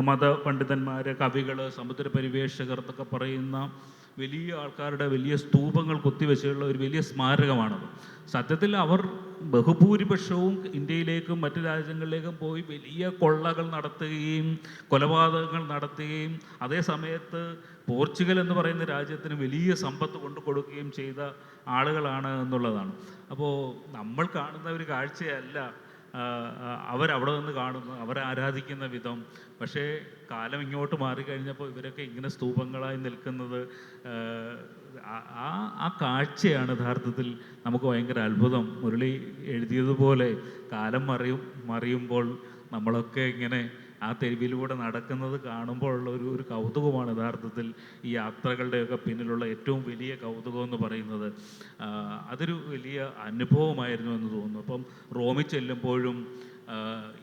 മതപണ്ഡിതന്മാർ, കവികൾ, സമുദ്ര പരിവേഷകർ എന്നൊക്കെ പറയുന്ന വലിയ ആൾക്കാരുടെ വലിയ സ്തൂപങ്ങൾ കൊത്തിവെച്ചുള്ള ഒരു വലിയ സ്മാരകമാണത്. സത്യത്തിൽ അവർ ബഹുഭൂരിപക്ഷവും ഇന്ത്യയിലേക്കും മറ്റു രാജ്യങ്ങളിലേക്കും പോയി വലിയ കൊള്ളകൾ നടത്തുകയും കൊലപാതകങ്ങൾ നടത്തുകയും അതേ സമയത്ത് പോർച്ചുഗൽ എന്ന് പറയുന്ന രാജ്യത്തിന് വലിയ സമ്പത്ത് കൊണ്ടു കൊടുക്കുകയും ചെയ്ത ആളുകളാണ് എന്നുള്ളതാണ്. അപ്പോൾ നമ്മൾ കാണുന്ന ഒരു കാഴ്ചയല്ല അവരവിടെ നിന്ന് കാണുന്നു, അവരെ ആരാധിക്കുന്ന വിധം. പക്ഷേ കാലം ഇങ്ങോട്ട് മാറിക്കഴിഞ്ഞപ്പോൾ ഇവരൊക്കെ ഇങ്ങനെ സ്തൂപങ്ങളായി നിൽക്കുന്നത്, ആ കാഴ്ചയാണ് യഥാർത്ഥത്തിൽ നമുക്ക് ഭയങ്കര അത്ഭുതം. മുരളി എഴുതിയതുപോലെ കാലം മറിയുമ്പോൾ നമ്മളൊക്കെ ഇങ്ങനെ ആ തെരുവിലൂടെ നടക്കുന്നത് കാണുമ്പോഴുള്ള ഒരു കൗതുകമാണ് യഥാർത്ഥത്തിൽ ഈ യാത്രകളുടെയൊക്കെ പിന്നിലുള്ള ഏറ്റവും വലിയ കൗതുകം എന്ന് പറയുന്നത്. അതൊരു വലിയ അനുഭവമായിരുന്നു എന്ന് തോന്നുന്നു. അപ്പം റോമിൽ ചെല്ലുമ്പോഴും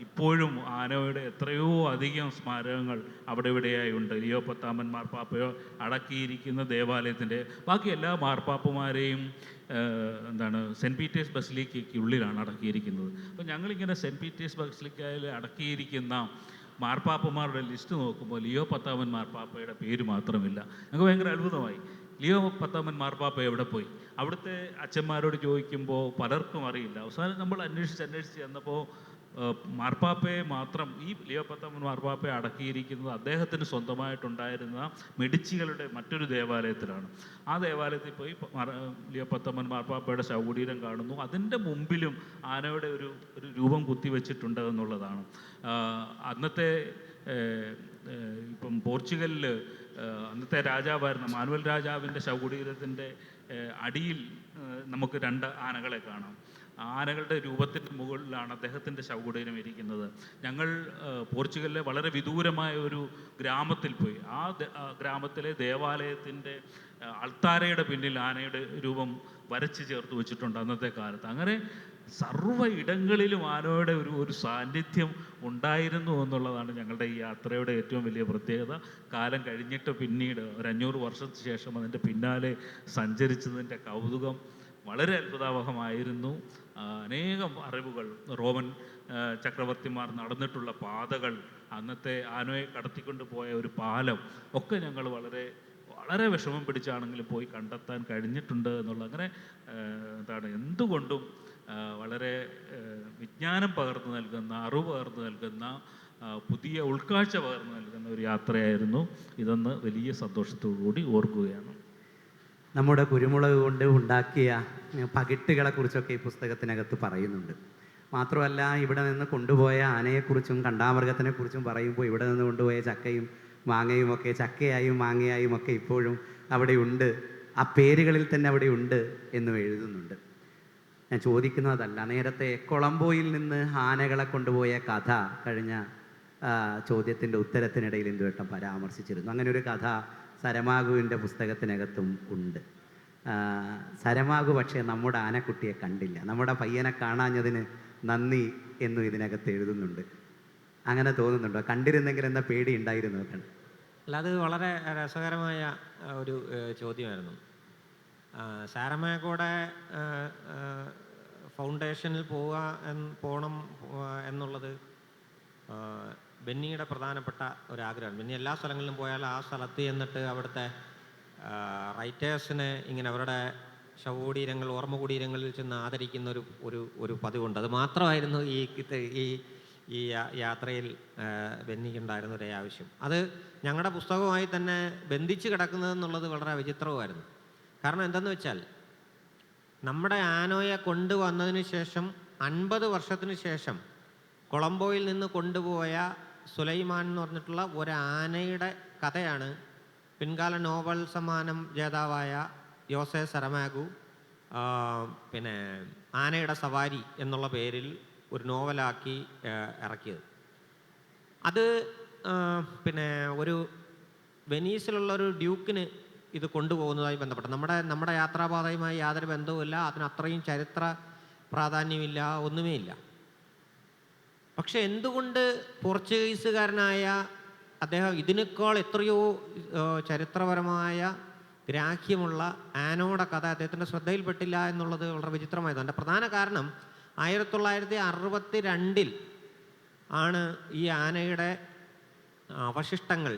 ഇപ്പോഴും ആനയുടെ എത്രയോ അധികം സ്മാരകങ്ങൾ അവിടെ ഇവിടെയായി ഉണ്ട്. ലിയോ പത്താമൻ മാർപ്പാപ്പയോ അടക്കിയിരിക്കുന്ന ദേവാലയത്തിൻ്റെ ബാക്കി എല്ലാ മാർപ്പാപ്പമാരെയും സെൻറ്റ് പീറ്റേഴ്സ് ബസിലിക്കയ്ക്കുള്ളിലാണ് അടക്കിയിരിക്കുന്നത്. അപ്പോൾ ഞങ്ങളിങ്ങനെ സെൻറ്റ് പീറ്റേഴ്സ് ബസിലിക്കയിൽ അടക്കിയിരിക്കുന്ന മാർപ്പാപ്പമാരുടെ ലിസ്റ്റ് നോക്കുമ്പോൾ ലിയോ പത്താമൻ മാർപ്പാപ്പയുടെ പേര് മാത്രമില്ല. ഞങ്ങൾക്ക് ഭയങ്കര അത്ഭുതമായി. ലിയോ പത്താമൻ മാർപ്പാപ്പ എവിടെ പോയി? അവിടുത്തെ അച്ഛന്മാരോട് ചോദിക്കുമ്പോൾ പലർക്കും അറിയില്ല. അവസാനം നമ്മൾ അന്വേഷിച്ച് ചെന്നപ്പോൾ മാർപ്പാപ്പയെ മാത്രം, ഈ ലിയോ പത്താമൻ മാർപ്പാപ്പയെ അടക്കിയിരിക്കുന്നത് അദ്ദേഹത്തിന് സ്വന്തമായിട്ടുണ്ടായിരുന്ന മെഡിച്ചികളുടെ മറ്റൊരു ദേവാലയത്തിലാണ്. ആ ദേവാലയത്തിൽ പോയി ലിയോ പത്താമൻ മാർപ്പാപ്പയുടെ ശവകുടീരം കാണുന്നു. അതിൻ്റെ മുമ്പിലും ആനയുടെ ഒരു രൂപം കുത്തിവെച്ചിട്ടുണ്ട് എന്നുള്ളതാണ്. അന്നത്തെ ഇപ്പം പോർച്ചുഗലിൽ അന്നത്തെ രാജാവായിരുന്ന മാനുവൽ രാജാവിൻ്റെ ശവകുടീരത്തിൻ്റെ അടിയിൽ നമുക്ക് 2 ആനകളെ കാണാം. ആനകളുടെ രൂപത്തിന് മുകളിലാണ് അദ്ദേഹത്തിൻ്റെ ശവകുടീരം ഇരിക്കുന്നത്. ഞങ്ങൾ പോർച്ചുഗലിലെ വളരെ വിദൂരമായ ഒരു ഗ്രാമത്തിൽ പോയി. ആ ഗ്രാമത്തിലെ ദേവാലയത്തിൻ്റെ അൾത്താരയുടെ പിന്നിൽ ആനയുടെ രൂപം വരച്ച് ചേർത്ത് വെച്ചിട്ടുണ്ട് അന്നത്തെ കാലത്ത്. അങ്ങനെ സർവ്വ ഇടങ്ങളിലും ആനയുടെ ഒരു സാന്നിധ്യം ഉണ്ടായിരുന്നു എന്നുള്ളതാണ് ഞങ്ങളുടെ ഈ യാത്രയുടെ ഏറ്റവും വലിയ പ്രത്യേകത. കാലം കഴിഞ്ഞിട്ട് പിന്നീട് ഒരു 500 വർഷത്തിന് ശേഷം അതിൻ്റെ പിന്നാലെ സഞ്ചരിച്ചതിൻ്റെ കൗതുകം വളരെ അത്ഭുതാവഹമായിരുന്നു. അനേകം അറിവുകൾ, റോമൻ ചക്രവർത്തിമാർ നടന്നിട്ടുള്ള പാതകൾ, അന്നത്തെ ആനയെ കടത്തിക്കൊണ്ട് പോയ ഒരു പാലം ഒക്കെ ഞങ്ങൾ വളരെ വളരെ വിഷമം പിടിച്ചാണെങ്കിലും പോയി കണ്ടെത്താൻ കഴിഞ്ഞിട്ടുണ്ട് എന്നുള്ള, അങ്ങനെ എന്തുകൊണ്ടും വളരെ വിജ്ഞാനം പകർന്നു നൽകുന്ന, അറിവ് പകർന്നു നൽകുന്ന, പുതിയ ഉൾക്കാഴ്ച പകർന്നു നൽകുന്ന ഒരു യാത്രയായിരുന്നു ഇതെന്ന് വലിയ സന്തോഷത്തോടുകൂടി ഓർക്കുകയാണ്. നമ്മുടെ കുരുമുളക് കൊണ്ട് ഉണ്ടാക്കിയ പകിട്ടുകളെ കുറിച്ചൊക്കെ ഈ പുസ്തകത്തിനകത്ത് പറയുന്നുണ്ട്. മാത്രമല്ല, ഇവിടെ നിന്ന് കൊണ്ടുപോയ ആനയെക്കുറിച്ചും കണ്ടാമൃഗത്തിനെ കുറിച്ചും പറയുമ്പോൾ ഇവിടെ നിന്ന് കൊണ്ടുപോയ ചക്കയും മാങ്ങയും ഒക്കെ, ചക്കയായും മാങ്ങയായും ഒക്കെ ഇപ്പോഴും അവിടെ ഉണ്ട്. ആ പേരുകളിൽ തന്നെ അവിടെ ഉണ്ട് എന്നും എഴുതുന്നുണ്ട്. ഞാൻ ചോദിക്കുന്നതല്ല, നേരത്തെ കൊളംബോയിൽ നിന്ന് ആനകളെ കൊണ്ടുപോയ കഥ കഴിഞ്ഞ ചോദ്യത്തിൻ്റെ ഉത്തരത്തിനിടയിൽ ഇന്ദുവേട്ടൻ പരാമർശിച്ചിരുന്നു. അങ്ങനെ ഒരു കഥ സരമാഗുവിൻ്റെ പുസ്തകത്തിനകത്തും ഉണ്ട്. സരമാഗു പക്ഷേ നമ്മുടെ ആനക്കുട്ടിയെ കണ്ടില്ല. നമ്മുടെ പയ്യനെ കാണാഞ്ഞതിന് നന്ദി എന്നും ഇതിനകത്ത് എഴുതുന്നുണ്ട്. അങ്ങനെ തോന്നുന്നുണ്ടോ? കണ്ടിരുന്നെങ്കിൽ എന്ന പേടി ഉണ്ടായിരുന്നു? അല്ല, അത് വളരെ രസകരമായ ഒരു ചോദ്യമായിരുന്നു. സാരമാഗോയുടെ ഫൗണ്ടേഷനിൽ പോകണം എന്നുള്ളത് ബെന്നിയുടെ പ്രധാനപ്പെട്ട ഒരാഗ്രഹമാണ്. ബെന്നി എല്ലാ സ്ഥലങ്ങളിലും പോയാൽ ആ സ്ഥലത്ത് ചെന്നിട്ട് അവിടുത്തെ റൈറ്റേഴ്സിനെ ഇങ്ങനെ അവരുടെ ശവകുടീരങ്ങൾ, ഓർമ്മകുടീരങ്ങളിൽ ചെന്ന് ആദരിക്കുന്ന ഒരു പതിവുണ്ട്. അത് മാത്രമായിരുന്നു ഈ യാത്രയിൽ ബെന്നിക്കുണ്ടായിരുന്ന ഒരേ ആവശ്യം. അത് ഞങ്ങളുടെ പുസ്തകവുമായി തന്നെ ബന്ധിച്ച് കിടക്കുന്നതെന്നുള്ളത് വളരെ വിചിത്രവുമായിരുന്നു. കാരണം എന്തെന്ന് വെച്ചാൽ, നമ്മുടെ ആനോയെ കൊണ്ടുവന്നതിന് ശേഷം 50 വർഷത്തിന് ശേഷം കൊളംബോയിൽ നിന്ന് കൊണ്ടുപോയ സുലൈമാൻ എന്ന് പറഞ്ഞിട്ടുള്ള ഒരു ആനയുടെ കഥയാണ് പിൻകാല നോബൽ സമ്മാനം ജേതാവായ യോസെ സരമാഗു പിന്നെ ആനയുടെ സവാരി എന്നുള്ള പേരിൽ ഒരു നോവലാക്കി ഇറക്കിയത്. അത് പിന്നെ ഒരു വെനീസിലുള്ളൊരു ഡ്യൂക്കിന് ഇത് കൊണ്ടുപോകുന്നതായി ബന്ധപ്പെട്ട് നമ്മുടെ യാത്രാപാതയുമായി യാതൊരു ബന്ധവുമില്ല. അതിനത്രയും ചരിത്ര പ്രാധാന്യമില്ല, ഒന്നുമേ ഇല്ല. പക്ഷെ എന്തുകൊണ്ട് പോർച്ചുഗീസുകാരനായ അദ്ദേഹം ഇതിനേക്കാൾ എത്രയോ ചരിത്രപരമായ ഗ്രാഹ്യമുള്ള ആനോയുടെ കഥ അദ്ദേഹത്തിൻ്റെ ശ്രദ്ധയിൽപ്പെട്ടില്ല എന്നുള്ളത് വളരെ വിചിത്രമായത്. അതിൻ്റെ പ്രധാന കാരണം 1962 ആണ് ഈ ആനയുടെ അവശിഷ്ടങ്ങൾ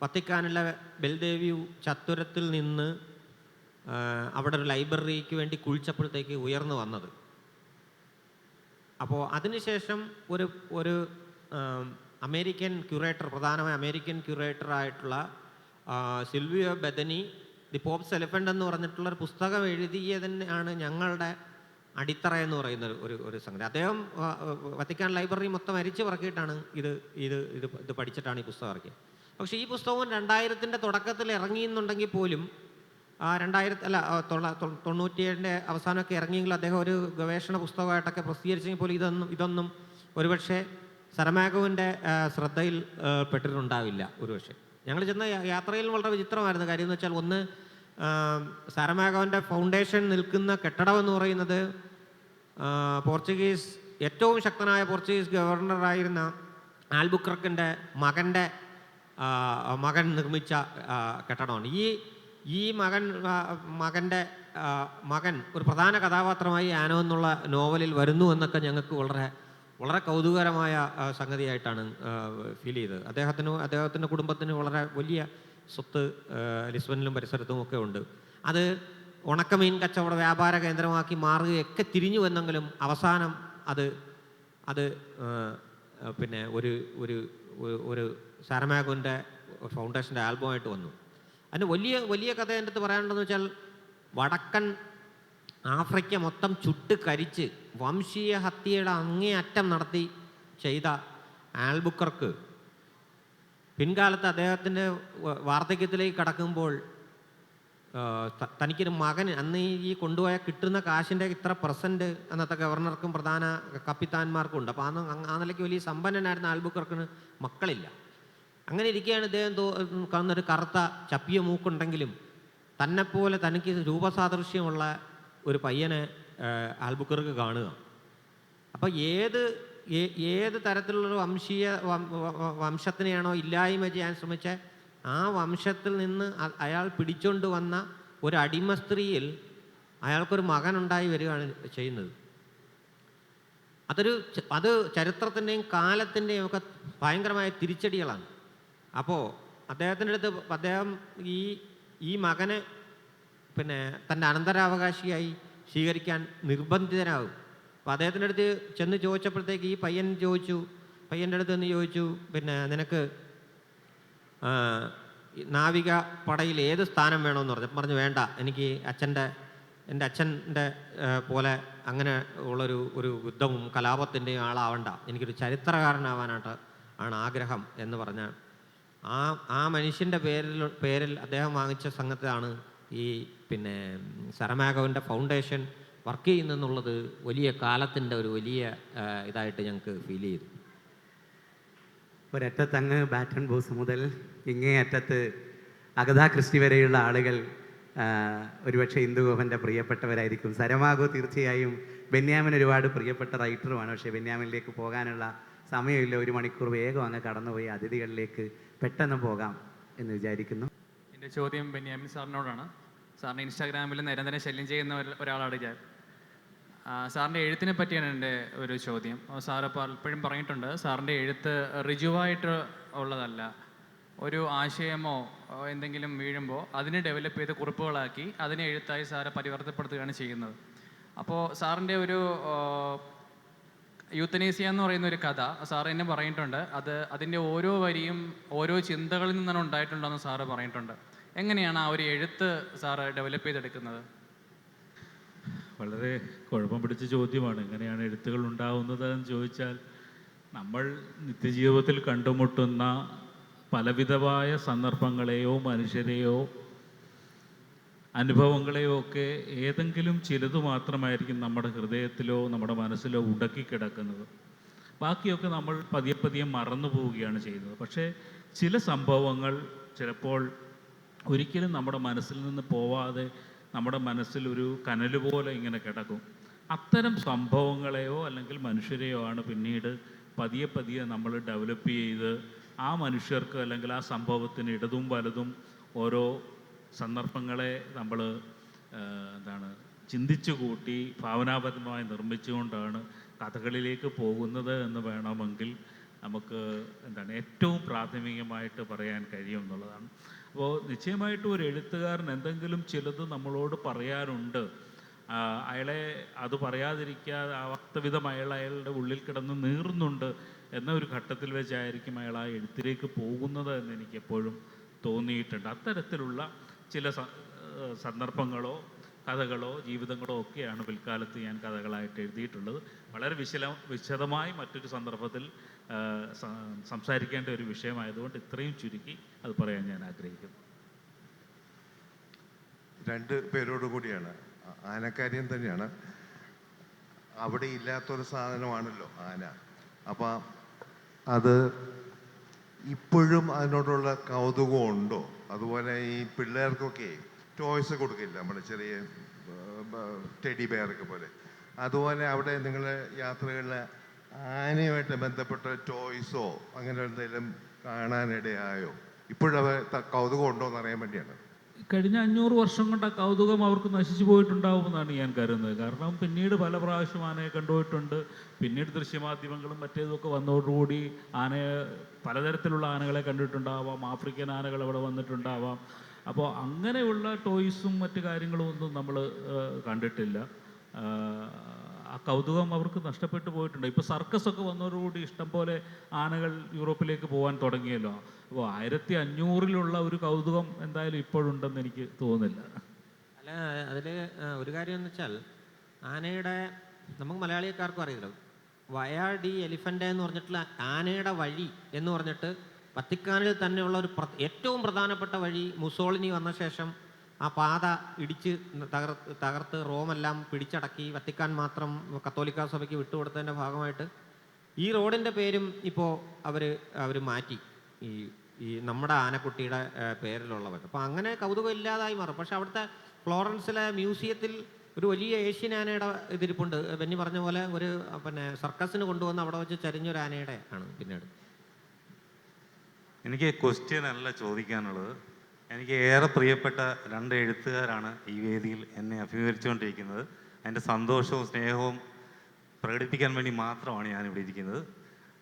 വത്തിക്കാനിലെ ബെൽദേവ്യൂ ചത്തുരത്തിൽ നിന്ന് അവിടെ ഒരു ലൈബ്രറിക്ക് വേണ്ടി കുഴിച്ചപ്പോഴത്തേക്ക് ഉയർന്നു വന്നത്. അപ്പോൾ അതിനുശേഷം ഒരു അമേരിക്കൻ ക്യൂറേറ്റർ, പ്രധാനമായ അമേരിക്കൻ ക്യൂറേറ്ററായിട്ടുള്ള Silvio Bedini the pope's elephant എന്ന് പറഞ്ഞിട്ടുള്ളൊരു പുസ്തകം എഴുതിയതിനാണ് ഞങ്ങളുടെ അടിത്തറ എന്ന് പറയുന്ന ഒരു സംഗതി. അദ്ദേഹം വത്തിക്കാൻ ലൈബ്രറി മൊത്തം അരിച്ചു പറക്കിയിട്ടാണ് ഇത് പഠിച്ചിട്ടാണ് ഈ പുസ്തകം ഇറക്കിയത്. പക്ഷേ ഈ പുസ്തകവും 2000-ൻ്റെ തുടക്കത്തിൽ ഇറങ്ങിയെന്നുണ്ടെങ്കിൽ പോലും 90-ൻ്റെ അവസാനമൊക്കെ ഇറങ്ങിയെങ്കിൽ അദ്ദേഹം ഒരു ഗവേഷണ പുസ്തകമായിട്ടൊക്കെ പ്രസിദ്ധീകരിച്ചെങ്കിൽ പോലും ഇതൊന്നും ഒരുപക്ഷെ സരമാഗോവിൻ്റെ ശ്രദ്ധയിൽ പെട്ടിട്ടുണ്ടാവില്ല ഒരുപക്ഷെ. ഞങ്ങൾ ചെന്ന യാത്രയിൽ വളരെ വിചിത്രമായിരുന്നു. കാര്യം എന്ന് വെച്ചാൽ, ഒന്ന്, സരമാഗോവിൻ്റെ ഫൗണ്ടേഷൻ നിൽക്കുന്ന കെട്ടിടം എന്ന് പറയുന്നത് ഏറ്റവും ശക്തനായ പോർച്ചുഗീസ് ഗവർണറായിരുന്ന ആൽബുക്കർക്കിൻ്റെ മകൻ നിർമ്മിച്ച കെട്ടിടമാണ്. ഈ മകൻ ഒരു പ്രധാന കഥാപാത്രമായി ആനോ എന്നുള്ള നോവലിൽ വരുന്നു എന്നൊക്കെ ഞങ്ങൾക്ക് വളരെ വളരെ കൗതുകകരമായ സംഗതിയായിട്ടാണ് ഫീൽ ചെയ്തത്. അദ്ദേഹത്തിൻ്റെ കുടുംബത്തിന് വളരെ വലിയ സ്വത്ത് ലിസ്ബണിലും പരിസരത്തും ഒക്കെ ഉണ്ട്. അത് ഉണക്കമീൻ കച്ചവട വ്യാപാര കേന്ദ്രമാക്കി മാറുകയൊക്കെ തിരിഞ്ഞു വന്നെങ്കിലും അവസാനം അത് പിന്നെ ഒരു സാരമാഗോൻ്റെ ഫൗണ്ടേഷൻ്റെ ആൽബമായിട്ട് വന്നു. അതിന് വലിയ കഥ എൻ്റെ അടുത്ത് പറയാനുണ്ടെന്ന് വെച്ചാൽ, വടക്കൻ ആഫ്രിക്ക മൊത്തം ചുട്ട് കരിച്ച് വംശീയ ഹത്യയുടെ അങ്ങേയറ്റം നടത്തി ചെയ്ത ആൽബുക്കർക്ക് പിൻകാലത്ത് അദ്ദേഹത്തിൻ്റെ വാർദ്ധക്യത്തിലേക്ക് കടക്കുമ്പോൾ തനിക്കൊരു മകൻ, അന്ന് ഈ കൊണ്ടുപോയ കിട്ടുന്ന കാശിൻ്റെ ഇത്ര % അന്നത്തെ ഗവർണർക്കും പ്രധാന കപ്പിത്താന്മാർക്കും ഉണ്ട്. അപ്പോൾ ആ നിലയ്ക്ക് വലിയ സമ്പന്നനായിരുന്ന ആൽബുക്കർക്കിന് മക്കളില്ല. അങ്ങനെ ഇരിക്കുകയാണ് ഇദ്ദേഹം കാണുന്നൊരു കറുത്ത ചപ്പിയ മൂക്കുണ്ടെങ്കിലും തന്നെപ്പോലെ തനിക്ക് രൂപസാദൃശ്യമുള്ള ഒരു പയ്യനെ ആൽബുക്കർക്ക് കാണുക. അപ്പോൾ ഏത് തരത്തിലുള്ളൊരു വംശത്തിനെയാണോ ഇല്ലായ്മ ചെയ്യാൻ ശ്രമിച്ച ആ വംശത്തിൽ നിന്ന് അയാൾ പിടിച്ചുകൊണ്ട് വന്ന ഒരു അടിമ സ്ത്രീയിൽ അയാൾക്കൊരു മകനുണ്ടായി വരികയാണ് ചെയ്യുന്നത്. അത് ചരിത്രത്തിൻ്റെയും കാലത്തിൻ്റെയും ഒക്കെ ഭയങ്കരമായ തിരിച്ചടികളാണ്. അപ്പോൾ അദ്ദേഹത്തിൻ്റെ അടുത്ത് അദ്ദേഹം ഈ മകനെ പിന്നെ തൻ്റെ അനന്തരാവകാശിയായി സ്വീകരിക്കാൻ നിർബന്ധിതനാകും. അപ്പോൾ അദ്ദേഹത്തിൻ്റെ അടുത്ത് ചെന്ന് ചോദിച്ചപ്പോഴത്തേക്ക് ഈ പയ്യൻ്റെ അടുത്ത് നിന്ന് ചോദിച്ചു, പിന്നെ നിനക്ക് നാവിക പടയിൽ ഏത് സ്ഥാനം വേണമെന്ന് പറഞ്ഞു വേണ്ട, എനിക്ക് എൻ്റെ അച്ഛൻ്റെ പോലെ അങ്ങനെ ഉള്ളൊരു യുദ്ധവും കലാപത്തിൻ്റെയും ആളാവണ്ട, എനിക്കൊരു ചരിത്രകാരനാവാനാണ് ആഗ്രഹം എന്ന് പറഞ്ഞാൽ ആ മനുഷ്യൻ്റെ പേരിൽ അദ്ദേഹം വാങ്ങിച്ച സംഘത്തിലാണ് ഈ പിന്നെ സരമാഗോവിൻ്റെ ഫൗണ്ടേഷൻ വർക്ക് ചെയ്യുന്നെന്നുള്ളത് വലിയ കാലത്തിൻ്റെ ഒരു വലിയ ഇതായിട്ട് ഞങ്ങൾക്ക് ഫീൽ ചെയ്തു. ഒരറ്റത്തങ്ങ് ബാറ്റൺ ബൂസ് മുതൽ ഇങ്ങേ അറ്റത്ത് അഗതാ ക്രിസ്റ്റി വരെയുള്ള ആളുകൾ ഒരുപക്ഷെ ഇന്ദുഗോപൻ്റെ പ്രിയപ്പെട്ടവരായിരിക്കും. സരമാഗോ തീർച്ചയായും ബെന്യാമിൻ ഒരുപാട് പ്രിയപ്പെട്ട റൈറ്ററുമാണ്. പക്ഷേ ബെന്യാമിനിലേക്ക് പോകാനുള്ള സമയമില്ല. 1 മണിക്കൂർ വേഗം അങ്ങ് കടന്നുപോയി അതിഥികളിലേക്ക് പെട്ടെന്ന് പോകാം എന്ന് വിചാരിക്കുന്നു. എൻ്റെ ചോദ്യം ബെന്യാമിൻ സാറിനോടാണ്. സാറിന് ഇൻസ്റ്റാഗ്രാമിൽ നിരന്തരം ശല്യം ചെയ്യുന്ന ഒരാളാണ് ഞാൻ. സാറിൻ്റെ എഴുത്തിനെ പറ്റിയാണ് എൻ്റെ ഒരു ചോദ്യം. സാറ് പലപ്പോഴും പറഞ്ഞിട്ടുണ്ട് സാറിൻ്റെ എഴുത്ത് ഋജുവായിട്ട് ഉള്ളതല്ല, ഒരു ആശയമോ എന്തെങ്കിലും വീഴുമ്പോൾ അതിനെ ഡെവലപ്പ് ചെയ്ത് കുറിപ്പുകളാക്കി അതിനെ എഴുത്തായി സാറ് പരിവർത്തപ്പെടുത്തുകയാണ് ചെയ്യുന്നത്. അപ്പോൾ സാറിൻ്റെ ഒരു യൂത്തനേസിയ എന്ന് പറയുന്ന ഒരു കഥ സാറ് തന്നെ പറഞ്ഞിട്ടുണ്ട്. അതിൻ്റെ ഓരോ വരിയും ഓരോ ചിന്തകളിൽ നിന്നാണ് ഉണ്ടായിട്ടുണ്ടെന്ന് സാറ് പറഞ്ഞിട്ടുണ്ട്. എങ്ങനെയാണ് ആ ഒരു എഴുത്ത് സാറ് ഡെവലപ്പ് ചെയ്തെടുക്കുന്നത്? വളരെ കുഴപ്പം പിടിച്ച ചോദ്യമാണ്. എങ്ങനെയാണ് എഴുത്തുകൾ ഉണ്ടാവുന്നത് എന്ന് ചോദിച്ചാൽ, നമ്മൾ നിത്യജീവിതത്തിൽ കണ്ടുമുട്ടുന്ന പലവിധമായ സന്ദർഭങ്ങളെയോ മനുഷ്യരെയോ അനുഭവങ്ങളെയോ ഒക്കെ ഏതെങ്കിലും ചിലത് മാത്രമായിരിക്കും നമ്മുടെ ഹൃദയത്തിലോ നമ്മുടെ മനസ്സിലോ ഉടക്കിക്കിടക്കുന്നത്. ബാക്കിയൊക്കെ നമ്മൾ പതിയെ മറന്നു പോവുകയാണ് ചെയ്യുന്നത്. പക്ഷേ ചില സംഭവങ്ങൾ ചിലപ്പോൾ ഒരിക്കലും നമ്മുടെ മനസ്സിൽ നിന്ന് പോവാതെ നമ്മുടെ മനസ്സിൽ ഒരു കനൽ പോലെ ഇങ്ങനെ കിടക്കും. അത്തരം സംഭവങ്ങളെയോ അല്ലെങ്കിൽ മനുഷ്യരെയോ ആണ് പിന്നീട് പതിയെ പതിയെ നമ്മൾ ഡെവലപ്പ് ചെയ്ത് ആ മനുഷ്യർക്ക് അല്ലെങ്കിൽ ആ സംഭവത്തിന് ഇടതും വലതും ഓരോ സന്ദർഭങ്ങളെ നമ്മൾ എന്താണ് ചിന്തിച്ചു കൂട്ടി ഭാവനാപരമായി നിർമ്മിച്ചുകൊണ്ടാണ് കഥകളിലേക്ക് പോകുന്നത് എന്ന് വേണമെങ്കിൽ നമുക്ക് എന്താണ് ഏറ്റവും പ്രാഥമികമായിട്ട് പറയാൻ കഴിയും എന്നുള്ളതാണ്. അപ്പോൾ നിശ്ചയമായിട്ടും ഒരു എഴുത്തുകാരൻ എന്തെങ്കിലും ചിലത് നമ്മളോട് പറയാനുണ്ട്, അയാളെ അത് പറയാതിരിക്കാതെ വാസ്തവിധം അയാളുടെ ഉള്ളിൽ കിടന്ന് നീറുന്നുണ്ട് എന്ന ഒരു ഘട്ടത്തിൽ വെച്ചായിരിക്കും അയാൾ ആ എഴുത്തിലേക്ക് പോകുന്നത് എന്ന് എനിക്ക് എപ്പോഴും തോന്നിയിട്ടുണ്ട്. അത്തരത്തിലുള്ള ചില സന്ദർഭങ്ങളോ കഥകളോ ജീവിതങ്ങളോ ഒക്കെയാണ് പിൽക്കാലത്ത് ഞാൻ കഥകളായിട്ട് എഴുതിയിട്ടുള്ളത്. വളരെ വിശദമായി മറ്റൊരു സന്ദർഭത്തിൽ സംസാരിക്കേണ്ട ഒരു വിഷയമായതുകൊണ്ട് ഇത്രയും ചുരുക്കി അത് പറയാൻ ഞാൻ ആഗ്രഹിക്കുന്നു. രണ്ട് പേരോട് കൂടിയാണ്, ആനക്കാര്യം തന്നെയാണ്. അവിടെ ഇല്ലാത്തൊരു സാധനമാണല്ലോ ആന. അപ്പം അത് ഇപ്പോഴും അതിനോടുള്ള കൗതുകം ഉണ്ടോ? അതുപോലെ ഈ പിള്ളേർക്കൊക്കെ ടോയ്സ് കൊടുക്കില്ല, നമ്മുടെ ചെറിയ ടെഡി ബെയറൊക്കെ പോലെ. അതുപോലെ അവിടെ നിങ്ങളുടെ യാത്രകളിൽ ആനയുമായിട്ട് ബന്ധപ്പെട്ട ടോയ്സോ അങ്ങനെ എന്തെങ്കിലും കാണാനിടയായോ? ഇപ്പോഴും അവർ കൗതുകം ഉണ്ടോ എന്ന് അറിയാൻ വേണ്ടിയാണ്. കഴിഞ്ഞ 500 വർഷം കൊണ്ട് ആ കൗതുകം അവർക്ക് നശിച്ചു പോയിട്ടുണ്ടാവുമെന്നാണ് ഞാൻ കരുതുന്നത്. കാരണം പിന്നീട് പല പ്രാവശ്യം ആനയെ കണ്ടുപോയിട്ടുണ്ട്. പിന്നീട് ദൃശ്യമാധ്യമങ്ങളും മറ്റേതൊക്കെ വന്നതോടുകൂടി ആനയെ പലതരത്തിലുള്ള ആനകളെ കണ്ടിട്ടുണ്ടാവാം, ആഫ്രിക്കൻ ആനകൾ അവിടെ വന്നിട്ടുണ്ടാവാം. അപ്പോൾ അങ്ങനെയുള്ള ടോയ്സും മറ്റു കാര്യങ്ങളും ഒന്നും നമ്മൾ കണ്ടിട്ടില്ല. ആ കൗതുകം അവർക്ക് നഷ്ടപ്പെട്ടു പോയിട്ടുണ്ട്. ഇപ്പോൾ സർക്കസൊക്കെ വന്നതോടുകൂടി ഇഷ്ടം പോലെ ആനകൾ യൂറോപ്പിലേക്ക് പോകാൻ തുടങ്ങിയല്ലോ. അപ്പോൾ 1500-ലുള്ള ഒരു കൗതുകം എന്തായാലും ഇപ്പോഴുണ്ടെന്ന് എനിക്ക് തോന്നുന്നില്ല. അല്ല, അതിൽ ഒരു കാര്യം എന്ന് വെച്ചാൽ ആനയുടെ നമുക്ക് മലയാളിക്കാർക്കും അറിയില്ല, വയാ ഡി എലിഫൻ്റ് എന്ന് പറഞ്ഞിട്ടുള്ള ആനയുടെ വഴി എന്ന് പറഞ്ഞിട്ട് വത്തിക്കാനിൽ തന്നെയുള്ള ഒരു ഏറ്റവും പ്രധാനപ്പെട്ട വഴി മുസോളിനി വന്ന ശേഷം ആ പാത ഇടിച്ച് തകർത്ത് റോമെല്ലാം പിടിച്ചടക്കി വത്തിക്കാൻ മാത്രം കത്തോലിക്ക സഭയ്ക്ക് വിട്ടുകൊടുത്തതിൻ്റെ ഭാഗമായിട്ട് ഈ റോഡിൻ്റെ പേരും ഇപ്പോൾ അവർ മാറ്റി, ഈ നമ്മുടെ ആനക്കുട്ടിയുടെ പേരിലുള്ളവർ. അപ്പോൾ അങ്ങനെ കൗതുകം ഇല്ലാതായി മാറും. പക്ഷെ അവിടുത്തെ ഫ്ലോറൻസിലെ മ്യൂസിയത്തിൽ ഒരു വലിയ ഏഷ്യൻ ആനയുടെ ഇതിരിപ്പുണ്ട്. ബെന്നി പറഞ്ഞ പോലെ ഒരു സർക്കസിന് കൊണ്ടുവന്ന് അവിടെ വെച്ച് ചരിഞ്ഞൊരു ആനയുടെ ആണ് പിന്നീട്. എനിക്ക് ക്വസ്റ്റ്യൻ അല്ല ചോദിക്കാനുള്ളത്. എനിക്ക് ഏറെ പ്രിയപ്പെട്ട 2 എഴുത്തുകാരാണ് ഈ വേദിയിൽ എന്നെ അഭിമുഖീകരിച്ചുകൊണ്ടിരിക്കുന്നത്. എൻ്റെ സന്തോഷവും സ്നേഹവും പ്രകടിപ്പിക്കാൻ വേണ്ടി മാത്രമാണ് ഞാനിവിടെ ഇരിക്കുന്നത്.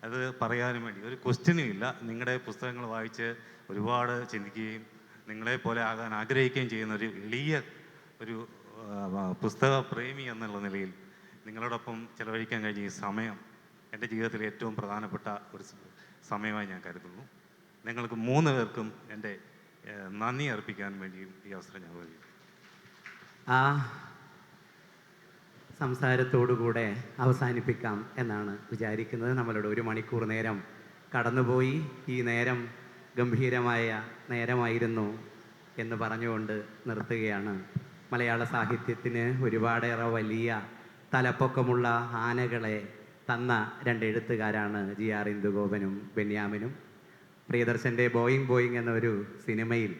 അത് പറയാനും വേണ്ടി ഒരു ക്വസ്റ്റ്യനും ഇല്ല. നിങ്ങളുടെ പുസ്തകങ്ങൾ വായിച്ച് ഒരുപാട് ചിന്തിക്കുകയും നിങ്ങളെപ്പോലെ ആകാൻ ആഗ്രഹിക്കുകയും ചെയ്യുന്ന ഒരു എളിയ ഒരു പുസ്തക പ്രേമി എന്നുള്ള നിലയിൽ നിങ്ങളോടൊപ്പം ചിലവഴിക്കാൻ കഴിഞ്ഞ ഈ സമയം എൻ്റെ ജീവിതത്തിലെ ഏറ്റവും പ്രധാനപ്പെട്ട ഒരു സമയമായി ഞാൻ കരുതുന്നു. നിങ്ങൾക്ക് 3 പേർക്കും എൻ്റെ നന്ദി അർപ്പിക്കാൻ വേണ്ടിയും ഈ അവസരം ഞാൻ ഉപയോഗിക്കും. ആ സംസാരത്തോടുകൂടെ അവസാനിപ്പിക്കാം എന്നാണ് വിചാരിക്കുന്നത്. നമ്മളുടെ 1 മണിക്കൂർ നേരം കടന്നുപോയി. ഈ നേരം ഗംഭീരമായ നേരമായിരുന്നു എന്ന് പറഞ്ഞുകൊണ്ട് നിർത്തുകയാണ്. മലയാള സാഹിത്യത്തിന് ഒരുപാടേറെ വലിയ തലപ്പൊക്കമുള്ള ആനകളെ തന്ന 2 എഴുത്തുകാരാണ് GR ഇന്ദുഗോപനും ബെന്യാമിനും. പ്രിയദർശൻ്റെ ബോയിങ് ബോയിങ് എന്നൊരു സിനിമയിൽ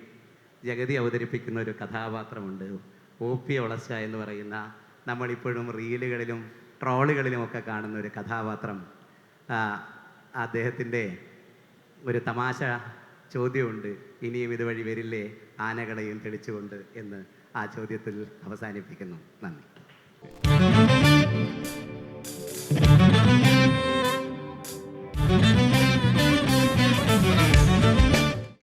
ജഗതി അവതരിപ്പിക്കുന്ന ഒരു കഥാപാത്രമുണ്ട്, OP ഒളച്ച എന്ന് പറയുന്ന, നമ്മളിപ്പോഴും റീലുകളിലും ട്രോളുകളിലുമൊക്കെ കാണുന്ന ഒരു കഥാപാത്രം. അദ്ദേഹത്തിൻ്റെ ഒരു തമാശ ചോദ്യമുണ്ട്, ഇനിയും ഇതുവഴി വരില്ലേ ആനകളെയും തെളിച്ചുകൊണ്ട് എന്ന്. ആ ചോദ്യത്തിൽ അവസാനിപ്പിക്കുന്നു. നന്ദി.